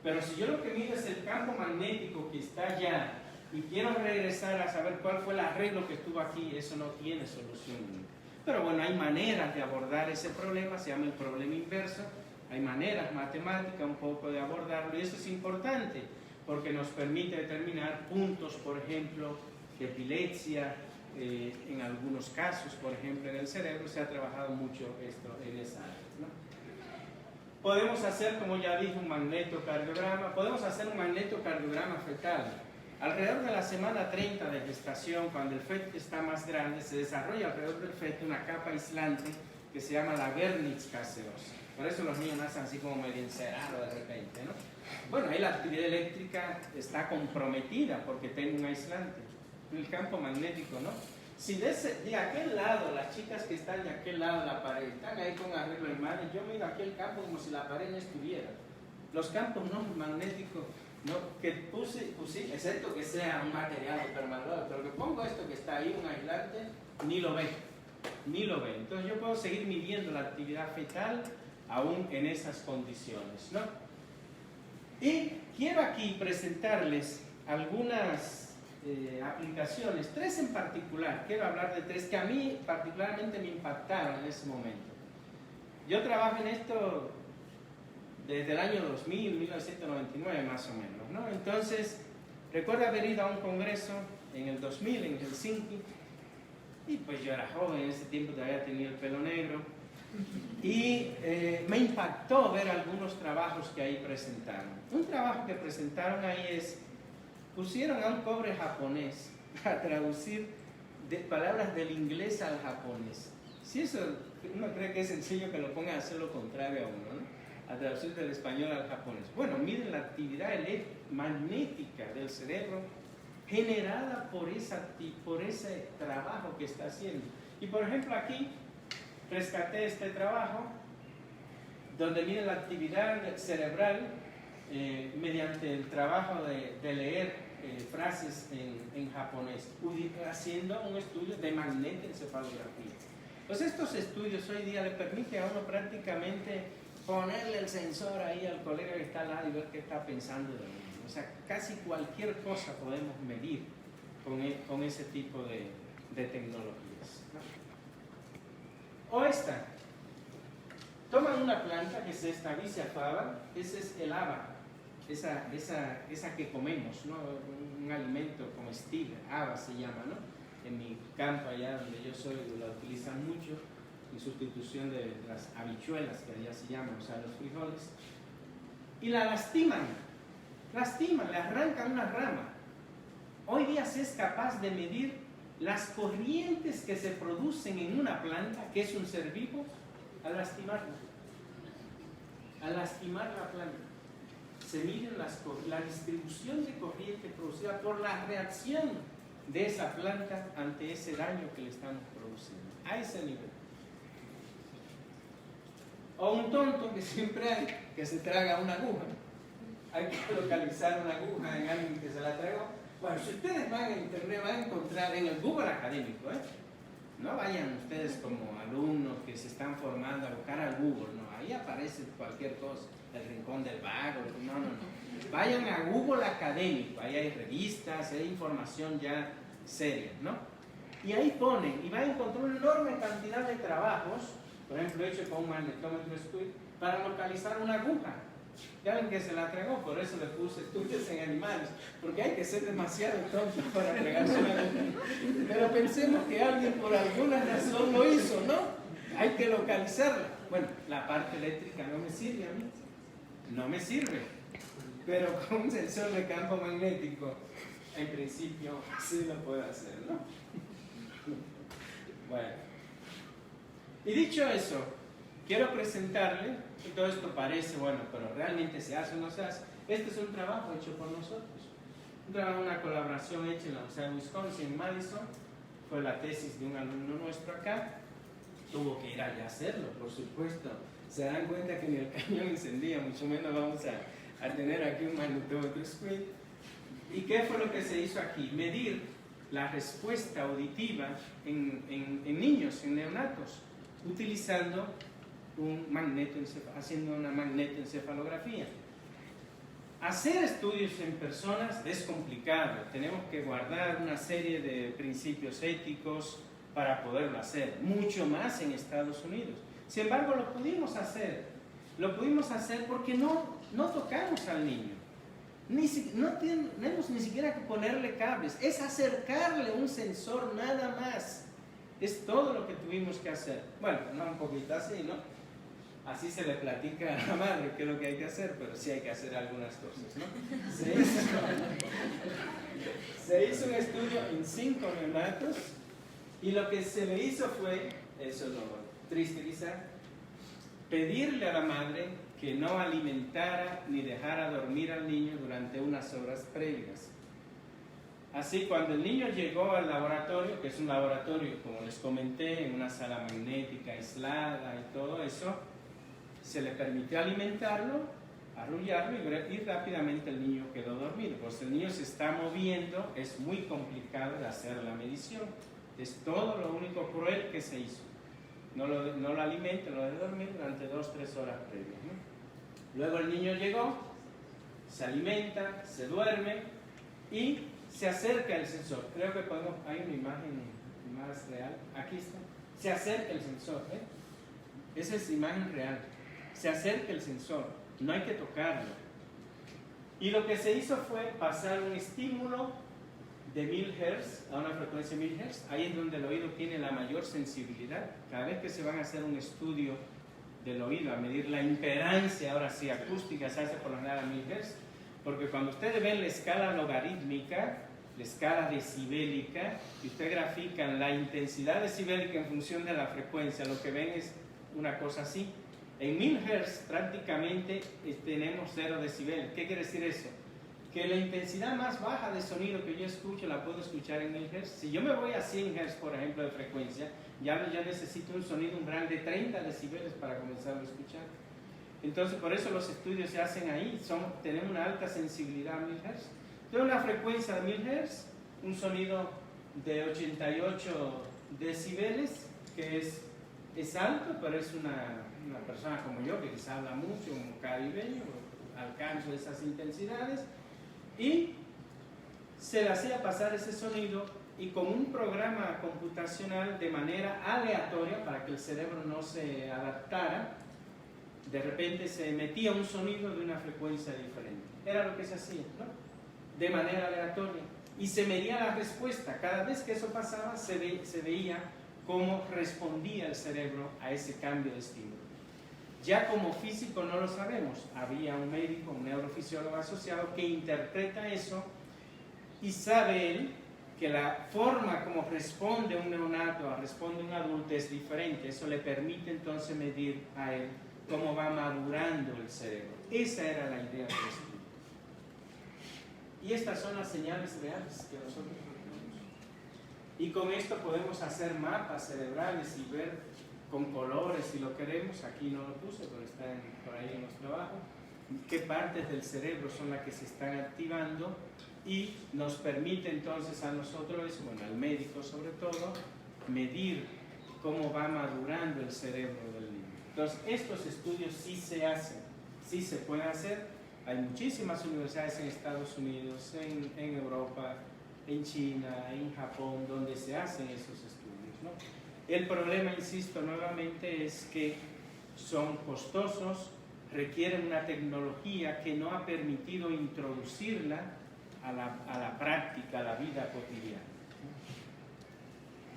Pero si yo lo que mido es el campo magnético que está allá y quiero regresar a saber cuál fue el arreglo que estuvo aquí, eso no tiene solución única. Pero bueno, hay maneras de abordar ese problema, se llama el problema inverso. Hay maneras matemáticas un poco de abordarlo y eso es importante porque nos permite determinar puntos, por ejemplo, de epilepsia, en algunos casos, por ejemplo, en el cerebro se ha trabajado mucho esto en esa área, ¿no? Podemos hacer, como ya dije, un magnetocardiograma, podemos hacer un magnetocardiograma fetal. Alrededor de la semana 30 de gestación, cuando el feto está más grande, se desarrolla alrededor del feto una capa aislante que se llama la Wernicke gaseosa. Por eso los niños nacen así como medio encerados de repente, ¿no? Bueno, ahí la actividad eléctrica está comprometida porque tiene un aislante. El campo magnético, ¿no? Si de aquel lado, las chicas que están de aquel lado de la pared, están ahí con arreglo de imagen, yo miro aquel campo como si la pared no estuviera. Los campos no magnéticos, no, que puse, excepto que sea un material permanente, pero que pongo esto que está ahí, un aislante, ni lo ve. Entonces yo puedo seguir midiendo la actividad fetal aún en esas condiciones, ¿no? Y quiero aquí presentarles algunas aplicaciones, 3 en particular. Quiero hablar de 3 que a mí particularmente me impactaron en ese momento. Yo trabajo en esto desde el año 2000, 1999 más o menos, ¿no? Entonces, recuerdo haber ido a un congreso en el 2000 en Helsinki y pues yo era joven, en ese tiempo todavía tenía el pelo negro. Y me impactó ver algunos trabajos que ahí presentaron. Un trabajo que presentaron ahí es, pusieron a un pobre japonés a traducir palabras del inglés al japonés. Si eso, uno cree que es sencillo que lo pongan a hacer lo contrario a uno, ¿no? A traducir del español al japonés. Bueno, miren la actividad magnética del cerebro generada por ese trabajo que está haciendo. Y por ejemplo aquí rescaté este trabajo donde miren la actividad cerebral mediante el trabajo de leer frases en japonés, haciendo un estudio de magnetoencefalografía. Pues estos estudios hoy día le permiten a uno prácticamente ponerle el sensor ahí al colega que está al lado y ver qué está pensando de uno. O sea, casi cualquier cosa podemos medir con ese tipo de tecnologías, ¿no? O esta. Toman una planta que es esta Vicia faba, ese es el haba, esa que comemos, ¿no? Un alimento comestible, haba se llama, ¿no? En mi campo allá donde yo soy la utilizan mucho en sustitución de las habichuelas que allá se llaman, o sea, los frijoles. Y la lastiman, le arrancan una rama. Hoy día se es capaz de medir las corrientes que se producen en una planta, que es un ser vivo, al lastimarla. Al lastimar la planta, se mide la distribución de corriente producida por la reacción de esa planta ante ese daño que le estamos produciendo. A ese nivel. O un tonto que siempre hay, que se traga una aguja. Hay que localizar una aguja en alguien que se la tragó Bueno, si ustedes van a internet van a encontrar en el Google académico, no vayan ustedes como alumnos que se están formando a buscar al Google, no, ahí aparece cualquier cosa, el rincón del vago, no. Vayan a Google académico, ahí hay revistas, hay información ya seria, ¿no? Y ahí ponen, y van a encontrar una enorme cantidad de trabajos, por ejemplo, hecho con un magnetómetro Squirt, para localizar una aguja. Ya ven que se la tragó, por eso le puse estudios en animales, porque hay que ser demasiado tonto para tragarse una aguja. Pero pensemos que alguien por alguna razón lo hizo, ¿no? Hay que localizarla. Bueno, la parte eléctrica no me sirve a mí, no me sirve, pero con un sensor de campo magnético, en principio, sí lo puedo hacer, ¿no? Bueno, y dicho eso, quiero presentarle, y todo esto parece, bueno, pero realmente se hace o no se hace. Este es un trabajo hecho por nosotros, una colaboración hecha en la Universidad de Wisconsin, en Madison. Fue la tesis de un alumno nuestro acá, tuvo que ir allá a hacerlo, por supuesto. Se dan cuenta que ni el cañón encendía, mucho menos vamos a tener aquí un magnetómetro Squirt. ¿Y qué fue lo que se hizo aquí? Medir la respuesta auditiva en niños, en neonatos, utilizando haciendo una magnetoencefalografía. Hacer estudios en personas es complicado, tenemos que guardar una serie de principios éticos para poderlo hacer, mucho más en Estados Unidos. Sin embargo, lo pudimos hacer porque no tocamos al niño. No tenemos ni siquiera que ponerle cables, es acercarle un sensor nada más. Es todo lo que tuvimos que hacer. Bueno, no un poquito así, ¿no? Así se le platica a la madre qué es lo que hay que hacer, pero sí hay que hacer algunas cosas, ¿no? Se hizo un estudio en 5 neonatos y lo que se le hizo fue, eso es lo triste quizá, pedirle a la madre que no alimentara ni dejara dormir al niño durante unas horas previas. Así, cuando el niño llegó al laboratorio, que es un laboratorio, como les comenté, en una sala magnética aislada y todo eso, se le permitió alimentarlo, arrullarlo y rápidamente el niño quedó dormido. Pues el niño se está moviendo, es muy complicado de hacer la medición. Es todo lo único cruel que se hizo. No lo alimente, lo deje dormir durante 2-3 horas previas, ¿no? Luego el niño llegó, se alimenta, se duerme y se acerca el sensor. Creo que hay una imagen más real. Aquí está. Se acerca el sensor, ¿eh? Esa es imagen real. Se acerca el sensor, no hay que tocarlo. Y lo que se hizo fue pasar un estímulo de 1000 Hz a una frecuencia de 1000 Hz. Ahí es donde el oído tiene la mayor sensibilidad. Cada vez que se van a hacer un estudio del oído, a medir la impedancia, ahora sí, acústica, se hace por lo general a 1000 Hz. Porque cuando ustedes ven la escala logarítmica, la escala decibélica, y ustedes grafican la intensidad decibélica en función de la frecuencia, lo que ven es una cosa así. En 1000 Hz prácticamente tenemos 0 decibeles. ¿Qué quiere decir eso? Que la intensidad más baja de sonido que yo escucho la puedo escuchar en 1000 Hz. Si yo me voy a 100 Hz, por ejemplo, de frecuencia, ya necesito un sonido umbral de 30 decibeles para comenzar a escuchar. Entonces, por eso los estudios se hacen ahí. Tenemos una alta sensibilidad a 1000 Hz. Entonces, una frecuencia de 1000 Hz, un sonido de 88 decibeles, que es alto, pero es una persona como yo, que quizá habla mucho, un caribeño, alcanzo esas intensidades, y se le hacía pasar ese sonido y con un programa computacional de manera aleatoria para que el cerebro no se adaptara, de repente se emitía un sonido de una frecuencia diferente. Era lo que se hacía, ¿no? De manera aleatoria. Y se medía la respuesta. Cada vez que eso pasaba, se veía cómo respondía el cerebro a ese cambio de estímulo. Ya como físico no lo sabemos. Había un médico, un neurofisiólogo asociado que interpreta eso y sabe él que la forma como responde un neonato a responde un adulto es diferente. Eso le permite entonces medir a él cómo va madurando el cerebro. Esa era la idea del estudio. Y estas son las señales reales que nosotros tenemos. Y con esto podemos hacer mapas cerebrales y ver con colores si lo queremos. Aquí no lo puse, pero está por ahí en los trabajos. Qué partes del cerebro son las que se están activando y nos permite entonces a nosotros, bueno, al médico sobre todo, medir cómo va madurando el cerebro del niño. Entonces, estos estudios sí se hacen, sí se pueden hacer. Hay muchísimas universidades en Estados Unidos, en Europa, en China, en Japón, donde se hacen esos estudios, ¿no? El problema, insisto nuevamente, es que son costosos, requieren una tecnología que no ha permitido introducirla a la práctica, a la vida cotidiana.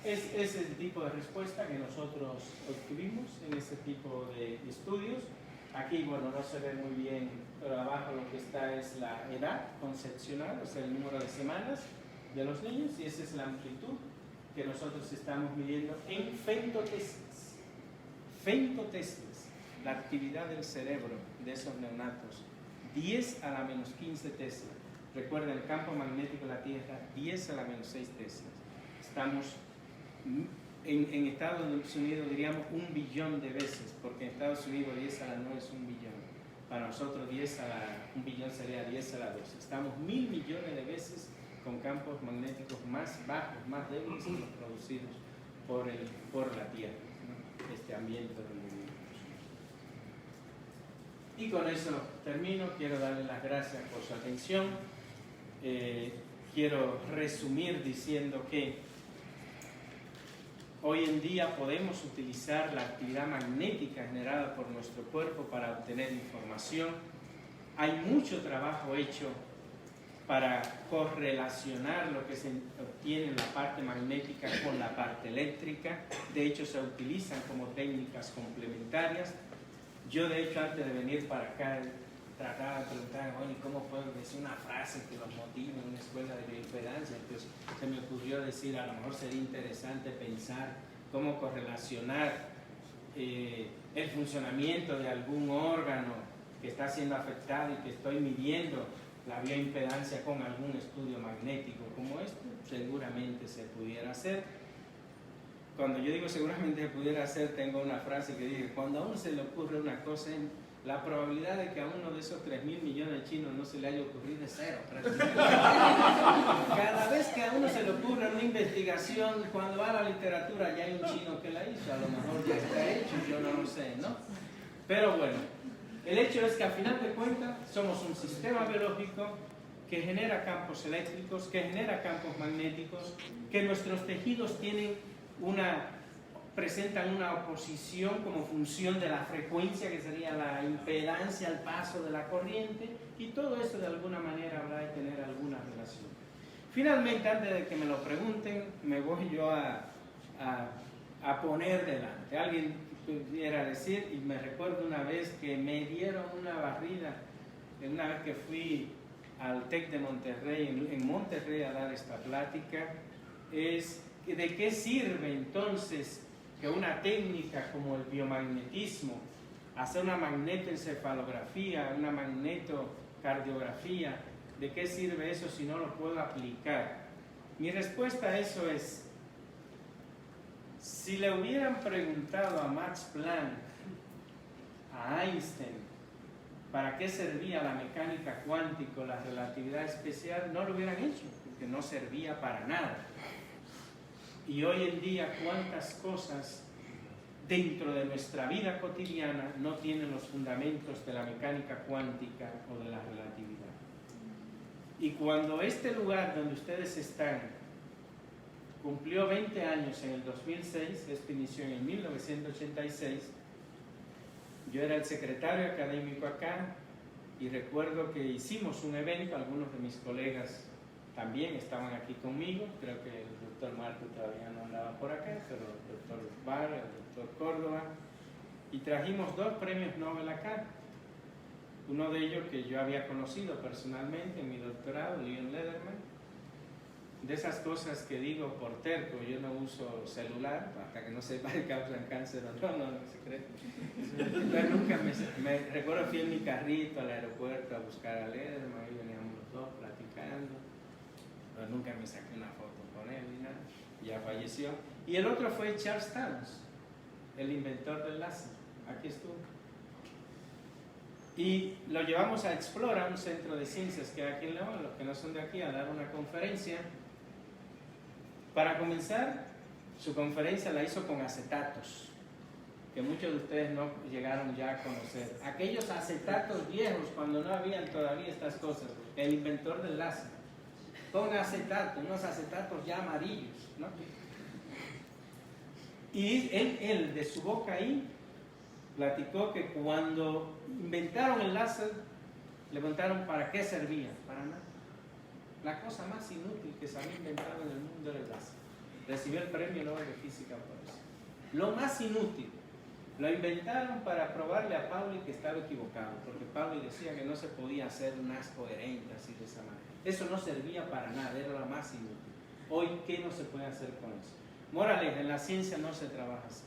Es el tipo de respuesta que nosotros obtuvimos en este tipo de estudios. Aquí, bueno, no se ve muy bien, pero abajo lo que está es la edad concepcional, o sea, el número de semanas de los niños, y esa es la amplitud que nosotros estamos midiendo en femtoteslas. Femtoteslas, la actividad del cerebro de esos neonatos, 10 a la menos 15 teslas. Recuerda, el campo magnético de la Tierra, 10 a la menos 6 teslas. Estamos en Estados Unidos diríamos 1 billón de veces, porque en Estados Unidos 10 a la 9 es 1 billón. Para nosotros 1 billón sería 10 a la 2. Estamos 1000 millones de veces con campos magnéticos más bajos, más débiles que los producidos por la Tierra, ¿no? Este ambiente donde vivimos. Y con eso termino. Quiero darles las gracias por su atención. Quiero resumir diciendo que hoy en día podemos utilizar la actividad magnética generada por nuestro cuerpo para obtener información. Hay mucho trabajo hecho para correlacionar lo que se obtiene en la parte magnética con la parte eléctrica. De hecho, se utilizan como técnicas complementarias. Yo, de hecho, antes de venir para acá, trataba de preguntar, bueno, ¿cómo puedo decir una frase que los motive en una escuela de bioimpedancia? Entonces se me ocurrió decir, a lo mejor sería interesante pensar cómo correlacionar el funcionamiento de algún órgano que está siendo afectado y que estoy midiendo la bioimpedancia con algún estudio magnético como este. Seguramente se pudiera hacer. Cuando yo digo seguramente se pudiera hacer, tengo una frase que dice, cuando a uno se le ocurre una cosa, la probabilidad de que a uno de esos 3.000 millones de chinos no se le haya ocurrido es 0. Cada vez que a uno se le ocurre una investigación, cuando va a la literatura ya hay un chino que la hizo, a lo mejor ya está hecho, yo no lo sé, ¿no? Pero bueno, el hecho es que al final de cuentas somos un sistema biológico que genera campos eléctricos, que genera campos magnéticos, que nuestros tejidos presentan una oposición como función de la frecuencia, que sería la impedancia al paso de la corriente, y todo eso de alguna manera habrá de tener alguna relación. Finalmente, antes de que me lo pregunten, me voy yo a poner delante. Alguien pudiera decir, y me recuerdo una vez que me dieron una barrida, una vez que fui al TEC de Monterrey, en Monterrey, a dar esta plática, es ¿de qué sirve entonces que una técnica como el biomagnetismo, hacer una magnetoencefalografía, una magnetocardiografía, ¿de qué sirve eso si no lo puedo aplicar? Mi respuesta a eso es, si le hubieran preguntado a Max Planck, a Einstein, ¿para qué servía la mecánica cuántica o la relatividad especial? No lo hubieran hecho, porque no servía para nada. Y hoy en día, ¿cuántas cosas dentro de nuestra vida cotidiana no tienen los fundamentos de la mecánica cuántica o de la relatividad? Y cuando este lugar donde ustedes están cumplió 20 años en el 2006, esto inició en el 1986, yo era el secretario académico acá y recuerdo que hicimos un evento, algunos de mis colegas también estaban aquí conmigo, creo que el doctor Marco todavía no andaba por acá, pero el doctor Bar, el doctor Córdoba, y trajimos 2 premios Nobel acá. Uno de ellos que yo había conocido personalmente en mi doctorado, Leon Lederman. De esas cosas que digo por terco, yo no uso celular, hasta que no sepa que causan cáncer o no se cree. Entonces nunca me recuerdo, fui en mi carrito al aeropuerto a buscar a Lederman, ahí veníamos los dos platicando. Pero nunca me saqué una foto con él ni nada, ya falleció. Y el otro fue Charles Towns, el inventor del láser, aquí estuvo. Y lo llevamos a Explora, un centro de ciencias que hay aquí en León, los que no son de aquí, a dar una conferencia. Para comenzar, su conferencia la hizo con acetatos, que muchos de ustedes no llegaron ya a conocer. Aquellos acetatos viejos, cuando no habían todavía estas cosas, el inventor del láser, con acetatos, unos acetatos ya amarillos, ¿no? Y él de su boca ahí, platicó que cuando inventaron el láser, le preguntaron para qué servía. Para nada. La cosa más inútil que se había inventado en el mundo era el láser. Recibió el premio Nobel de Física por eso. Lo más inútil. Lo inventaron para probarle a Pauli que estaba equivocado, porque Pauli decía que no se podía hacer un haz coherente así de esa manera. Eso no servía para nada, era lo más inútil. Hoy, ¿qué no se puede hacer con eso? Moraleja, en la ciencia no se trabaja así.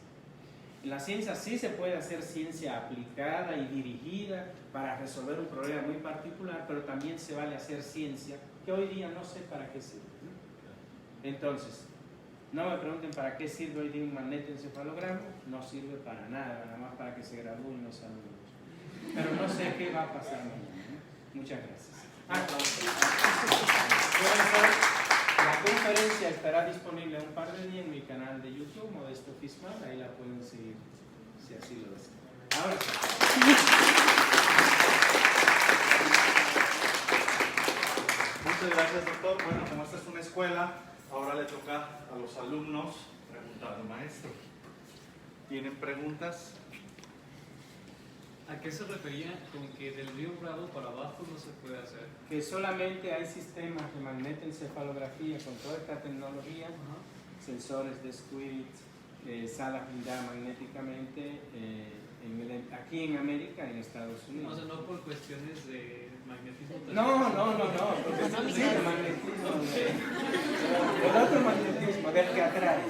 En la ciencia sí se puede hacer ciencia aplicada y dirigida para resolver un problema muy particular, pero también se vale hacer ciencia que hoy día no sé para qué sirve, ¿no? Entonces, no me pregunten para qué sirve hoy día un magnetoencefalograma, no sirve para nada, nada más para que se gradúen los alumnos. Pero no sé qué va a pasar mañana, ¿no? Muchas gracias. La conferencia estará disponible un par de días en mi canal de YouTube, Modesto Fismal, ahí la pueden seguir, si así lo desean. Ahora sí. Muchas gracias, doctor. Bueno, como esta es una escuela, ahora le toca a los alumnos preguntar al maestro. ¿Tienen preguntas? ¿A qué se refería con que del río Bravo para abajo no se puede hacer? Que solamente hay sistemas de magnetoencefalografía con toda esta tecnología, sensores de Squid, salas blindadas magnéticamente, aquí en América, en Estados Unidos. O sea, no por cuestiones de magnetismo. No, porque sí, el magnetismo, el otro magnetismo, del que atrae,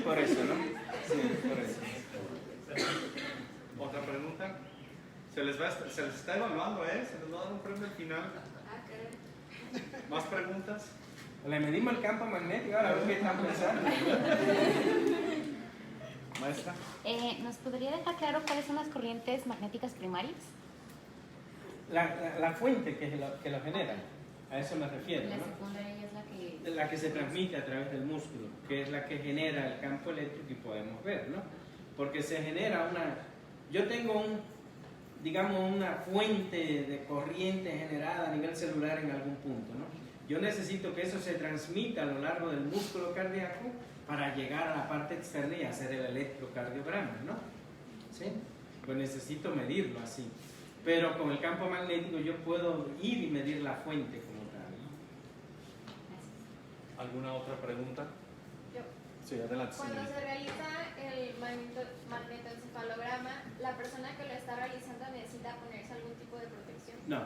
por eso, ¿no? Sí, por eso. ¿Otra pregunta? Se les está evaluando, ¿eh? Se les va a dar un premio al final. ¿Más preguntas? Le medimos el campo magnético, ahora a ver qué están pensando. Maestra. ¿Nos podría dejar claro cuáles son las corrientes magnéticas primarias? La fuente que lo genera, a eso me refiero, La ¿no? secundaria es La que se transmite a través del músculo, que es la que genera el campo eléctrico y podemos ver, ¿no? Porque se genera yo tengo una fuente de corriente generada a nivel celular en algún punto, ¿no? Yo necesito que eso se transmita a lo largo del músculo cardíaco para llegar a la parte externa y hacer el electrocardiograma, ¿no? ¿Sí? Pues necesito medirlo así. Pero con el campo magnético yo puedo ir y medir la fuente como tal, ¿no? ¿Alguna otra pregunta? Yo. Sí, adelante. Cuando Señorita. se realiza el magnetoencefalograma, ¿la persona que lo está realizando necesita ponerse algún tipo de protección? No,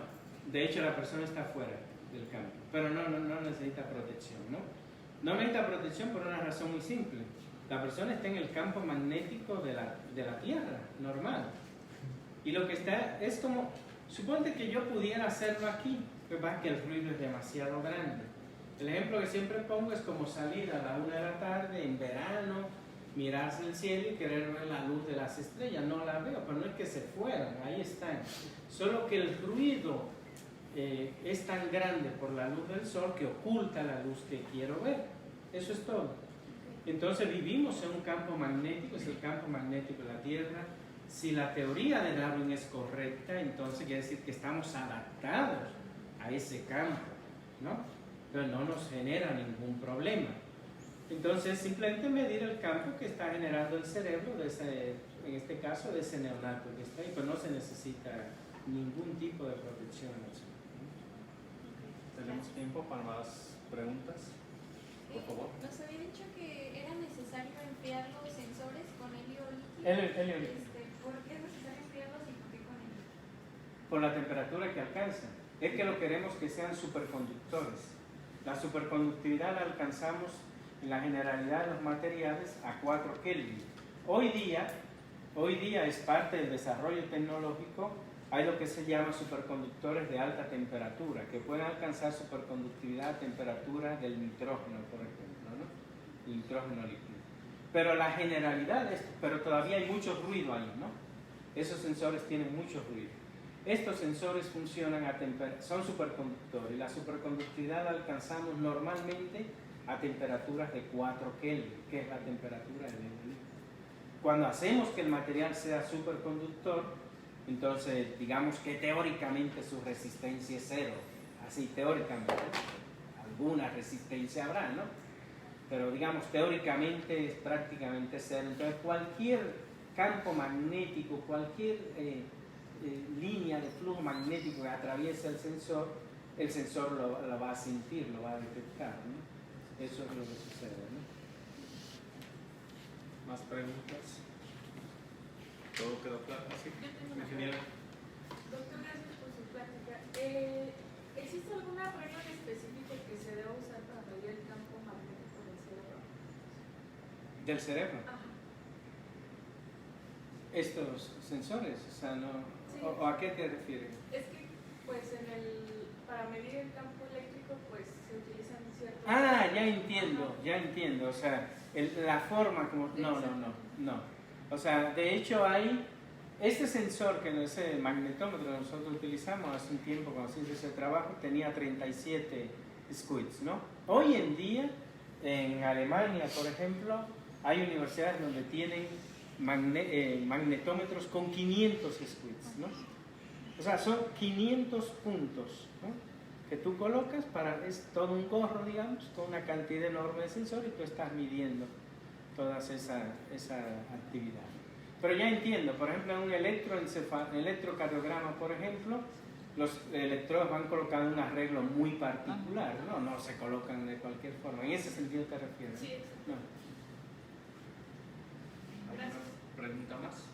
de hecho la persona está fuera del campo, pero no necesita protección, ¿no? No necesita protección por una razón muy simple. La persona está en el campo magnético de la Tierra, normal. Y lo que está es como, suponte que yo pudiera hacerlo aquí, pues va que el ruido es demasiado grande. El ejemplo que siempre pongo es como salir a la 1 de la tarde en verano, mirarse el cielo y querer ver la luz de las estrellas. No la veo, pero no es que se fueran, ahí están. Solo que el ruido es tan grande por la luz del sol que oculta la luz que quiero ver. Eso es todo. Entonces vivimos en un campo magnético, es el campo magnético de la Tierra. Si la teoría de Darwin es correcta, entonces quiere decir que estamos adaptados a ese campo, ¿no? Pero no nos genera ningún problema. Entonces simplemente medir el campo que está generando el cerebro, en este caso de ese neonato que está ahí, pero no se necesita ningún tipo de protección. ¿Tenemos tiempo para más preguntas? Por favor. Nos había dicho que era necesario enfriar los sensores con helio líquido. Helio líquido. ¿Por qué es necesario enfriarlos y por qué con helio? Por la temperatura que alcanzan. Es que lo queremos que sean superconductores. La superconductividad la alcanzamos en la generalidad de los materiales a 4 Kelvin. Hoy día es parte del desarrollo tecnológico. Hay lo que se llama superconductores de alta temperatura, que pueden alcanzar superconductividad a temperatura del nitrógeno, por ejemplo, ¿no? El nitrógeno líquido. Pero la generalidad pero todavía hay mucho ruido ahí, ¿no? esos sensores tienen mucho ruido. Estos sensores funcionan son superconductores, y la superconductividad la alcanzamos normalmente a temperaturas de 4 Kelvin, que es la temperatura del nebulizo. Cuando hacemos que el material sea superconductor, entonces digamos que teóricamente su resistencia es cero, así teóricamente, alguna resistencia habrá, ¿no? Pero digamos teóricamente es prácticamente cero. Entonces cualquier campo magnético, cualquier línea de flujo magnético que atraviese el sensor lo va a sentir, lo va a detectar, ¿no? Eso es lo que sucede, ¿no? ¿Más preguntas? ¿Todo quedó claro? ¿Sí? Yo tengo una Ingeniero. pregunta. Doctor, gracias por su plática. ¿Existe alguna regla en específico que se deba usar para medir el campo magnético del cerebro? Del cerebro. Ajá. Estos sensores, o sea, no... Sí. ¿O a qué te refieres? Es que, pues, para medir el campo eléctrico, pues, se utilizan ciertos... Ah, ya entiendo, o sea, la forma como... No. O sea, de hecho hay... Este sensor, que no es el magnetómetro que nosotros utilizamos hace un tiempo cuando se hizo ese trabajo, tenía 37 squids, ¿no? Hoy en día, en Alemania, por ejemplo, hay universidades donde tienen magnetómetros con 500 squids, ¿no? O sea, son 500 puntos, ¿no? Que tú colocas es todo un gorro, digamos, con una cantidad enorme de sensores y tú estás midiendo toda esa actividad. Pero ya entiendo, por ejemplo, en un electrocardiograma, por ejemplo, los electrodos van colocados en un arreglo muy particular, ¿no? No se colocan de cualquier forma. ¿En ese sentido te refieres? Sí, exacto. No. ¿Alguna pregunta más?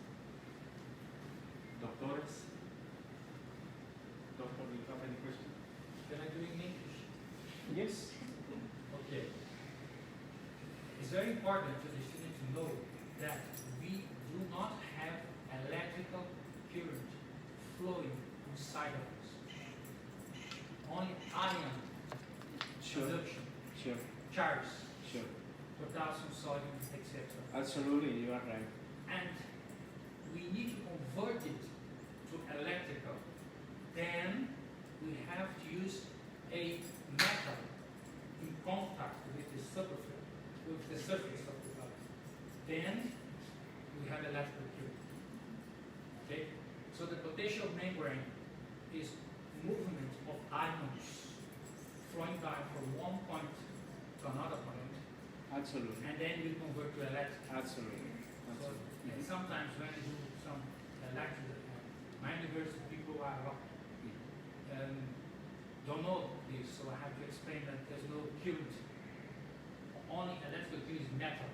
Doctores. Doctor, do you have any question? Can I do it in English? Yes. Okay. It's very important to the student to know that we do not have electrical current flowing inside of us. Only ion conduction, charge, potassium, sodium, etc. Absolutely, you are right. And we need to convert it to electrical. Then we have to use a metal in contact with the surface of the body. Then we have electrical current. Okay? So the potential membrane is movement of ions flowing down from one point to another point, Absolutely. and then we convert to electrical. Absolutely. So, and sometimes when you do some electrical, my university people are don't know this, so I have to explain that there's no current. Only electrical current is metal.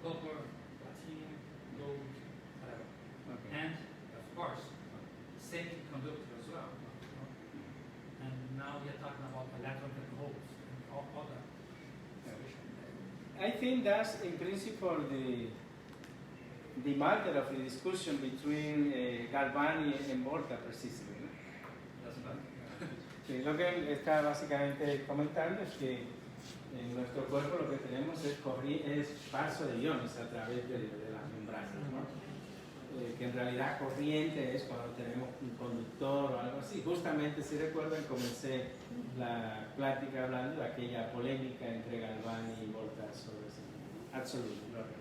Copper, platinum, gold, whatever. Okay. And, of course, semiconductor as well. And now we are talking about electrical holes and all other. I think that's in principle the matter of the discussion between Galvani and Volta precisely, ¿no? Sí, lo que está básicamente comentando es que en nuestro cuerpo lo que tenemos es paso de iones a través de las membranas, ¿no? Que en realidad corriente es cuando tenemos un conductor o algo así. Justamente, si recuerdan, comencé la plática hablando de aquella polémica entre Galvani y Volta sobre eso. Absolutamente.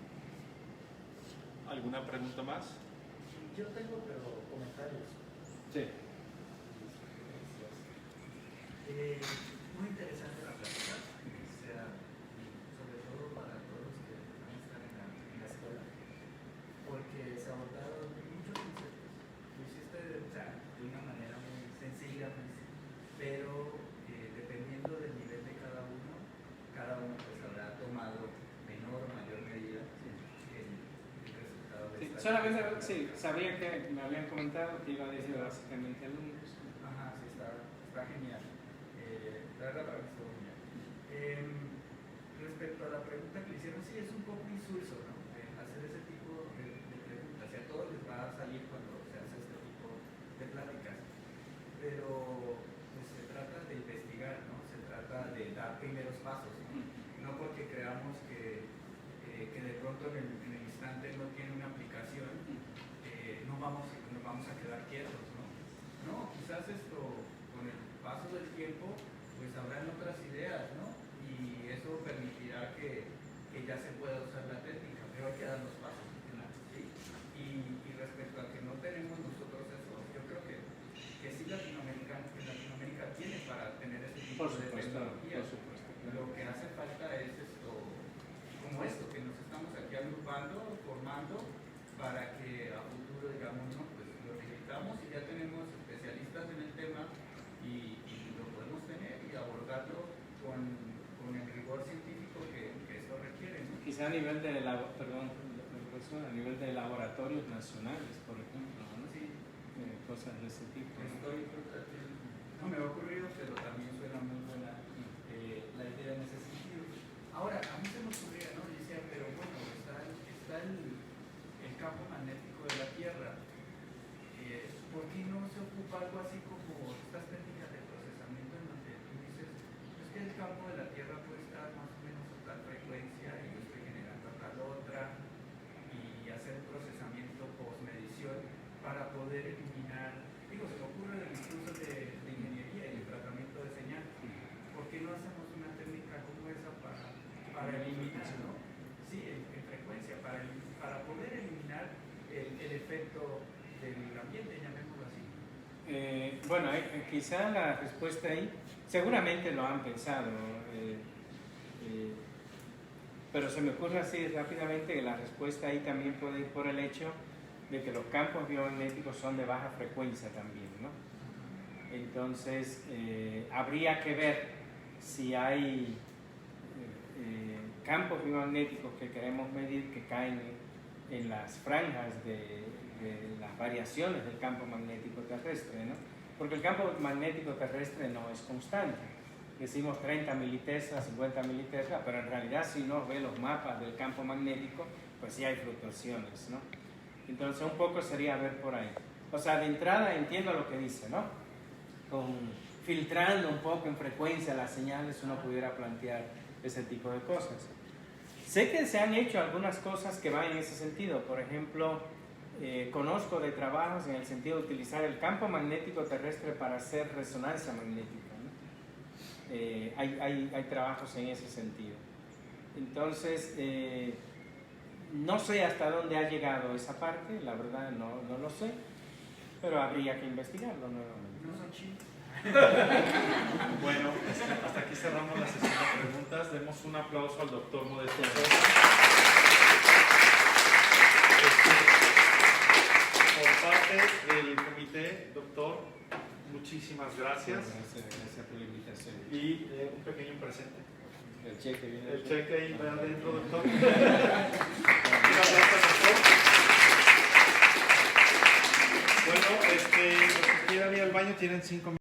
¿Alguna pregunta más? Yo tengo, pero comentarios. Sí. Muy interesante la plática, o sea, sobre todo para todos los que van a estar en la escuela, porque se abordaron muchos conceptos. Lo hiciste, o sea, de una manera muy sencilla, pero dependiendo del nivel de cada uno pues habrá tomado menor o mayor medida el resultado de esta Solamente, clase. sí, sabía que me habían comentado que iba a decir básicamente alumnos. Ajá, sí, está genial. La verdad, para mí estuvo genial. Respecto a la pregunta que le hicieron, sí, es un poco insulso, ¿no? Hacer ese tipo de preguntas. Y a todos les va a salir cuando se hace este tipo de pláticas. Pero pues, se trata de investigar, ¿no? Se trata de dar primeros pasos, ¿no? No porque creamos que de pronto en el instante no tiene una aplicación, nos vamos a quedar quietos, ¿no? No, quizás esto, con el paso del tiempo, pues habrán otras ideas, ¿no? Y eso permitirá que ya se pueda usar la técnica, pero hay que dar los pasos, ¿sí? Y respecto a que no tenemos nosotros eso, yo creo que sí Latinoamérica tiene para tener ese tipo Por de supuesto, tecnologías. por supuesto. Lo que hace falta es esto, como esto, que nos estamos aquí agrupando, formando, para que a futuro, digamos, ¿no? Pues lo necesitamos y ya tenemos especialistas en el tema y lo podemos tener y abordarlo con el rigor científico que esto requiere, ¿no? Quizá a nivel de, a nivel de laboratorios nacionales, por ejemplo, ¿no? Sí. Cosas de ese tipo, ¿no? No me ha ocurrido, pero también suena muy buena la idea en ese sentido. Ahora, a mí se me ocurría, ¿no? Decía, pero bueno, está el campo magnético de la Tierra. ¿Por qué no se ocupa algo así como estas técnicas de procesamiento en donde tú dices, es que el campo de la Tierra puede estar más o menos a tal frecuencia y yo estoy generando a tal otra, y hacer un procesamiento post-medición para poder eliminar, digo, se me ocurre incluso de ingeniería y de tratamiento de señal. ¿Por qué no hacemos una técnica como esa para eliminar, ¿no? Sí, en frecuencia, para poder eliminar el efecto del ambiente, llamémoslo así. Bueno, quizá la respuesta ahí, seguramente lo han pensado, pero se me ocurre así rápidamente que la respuesta ahí también puede ir por el hecho de que los campos biomagnéticos son de baja frecuencia también, ¿no? Entonces, habría que ver si hay campos biomagnéticos que queremos medir que caen en las franjas de las variaciones del campo magnético terrestre, ¿no? Porque el campo magnético terrestre no es constante. Decimos 30 militeslas, 50 militeslas, pero en realidad si uno ve los mapas del campo magnético, pues sí hay fluctuaciones, ¿no? Entonces un poco sería ver por ahí. O sea, de entrada entiendo lo que dice, ¿no? Filtrando un poco en frecuencia las señales uno pudiera plantear ese tipo de cosas. Sé que se han hecho algunas cosas que van en ese sentido. Por ejemplo, conozco de trabajos en el sentido de utilizar el campo magnético terrestre para hacer resonancia magnética, ¿no? Hay trabajos en ese sentido. Entonces, no sé hasta dónde ha llegado esa parte, la verdad no lo sé, pero habría que investigarlo nuevamente. No son chinos. Bueno, hasta aquí cerramos la sesión de preguntas. Demos un aplauso al doctor Modesto Sosa. Por parte del comité, doctor, muchísimas gracias. Gracias por la invitación. Y un pequeño presente. El cheque viene. El cheque ahí va adentro, doctor. Un aplauso al doctor. Bueno, los que quieran ir al baño tienen 5 minutos.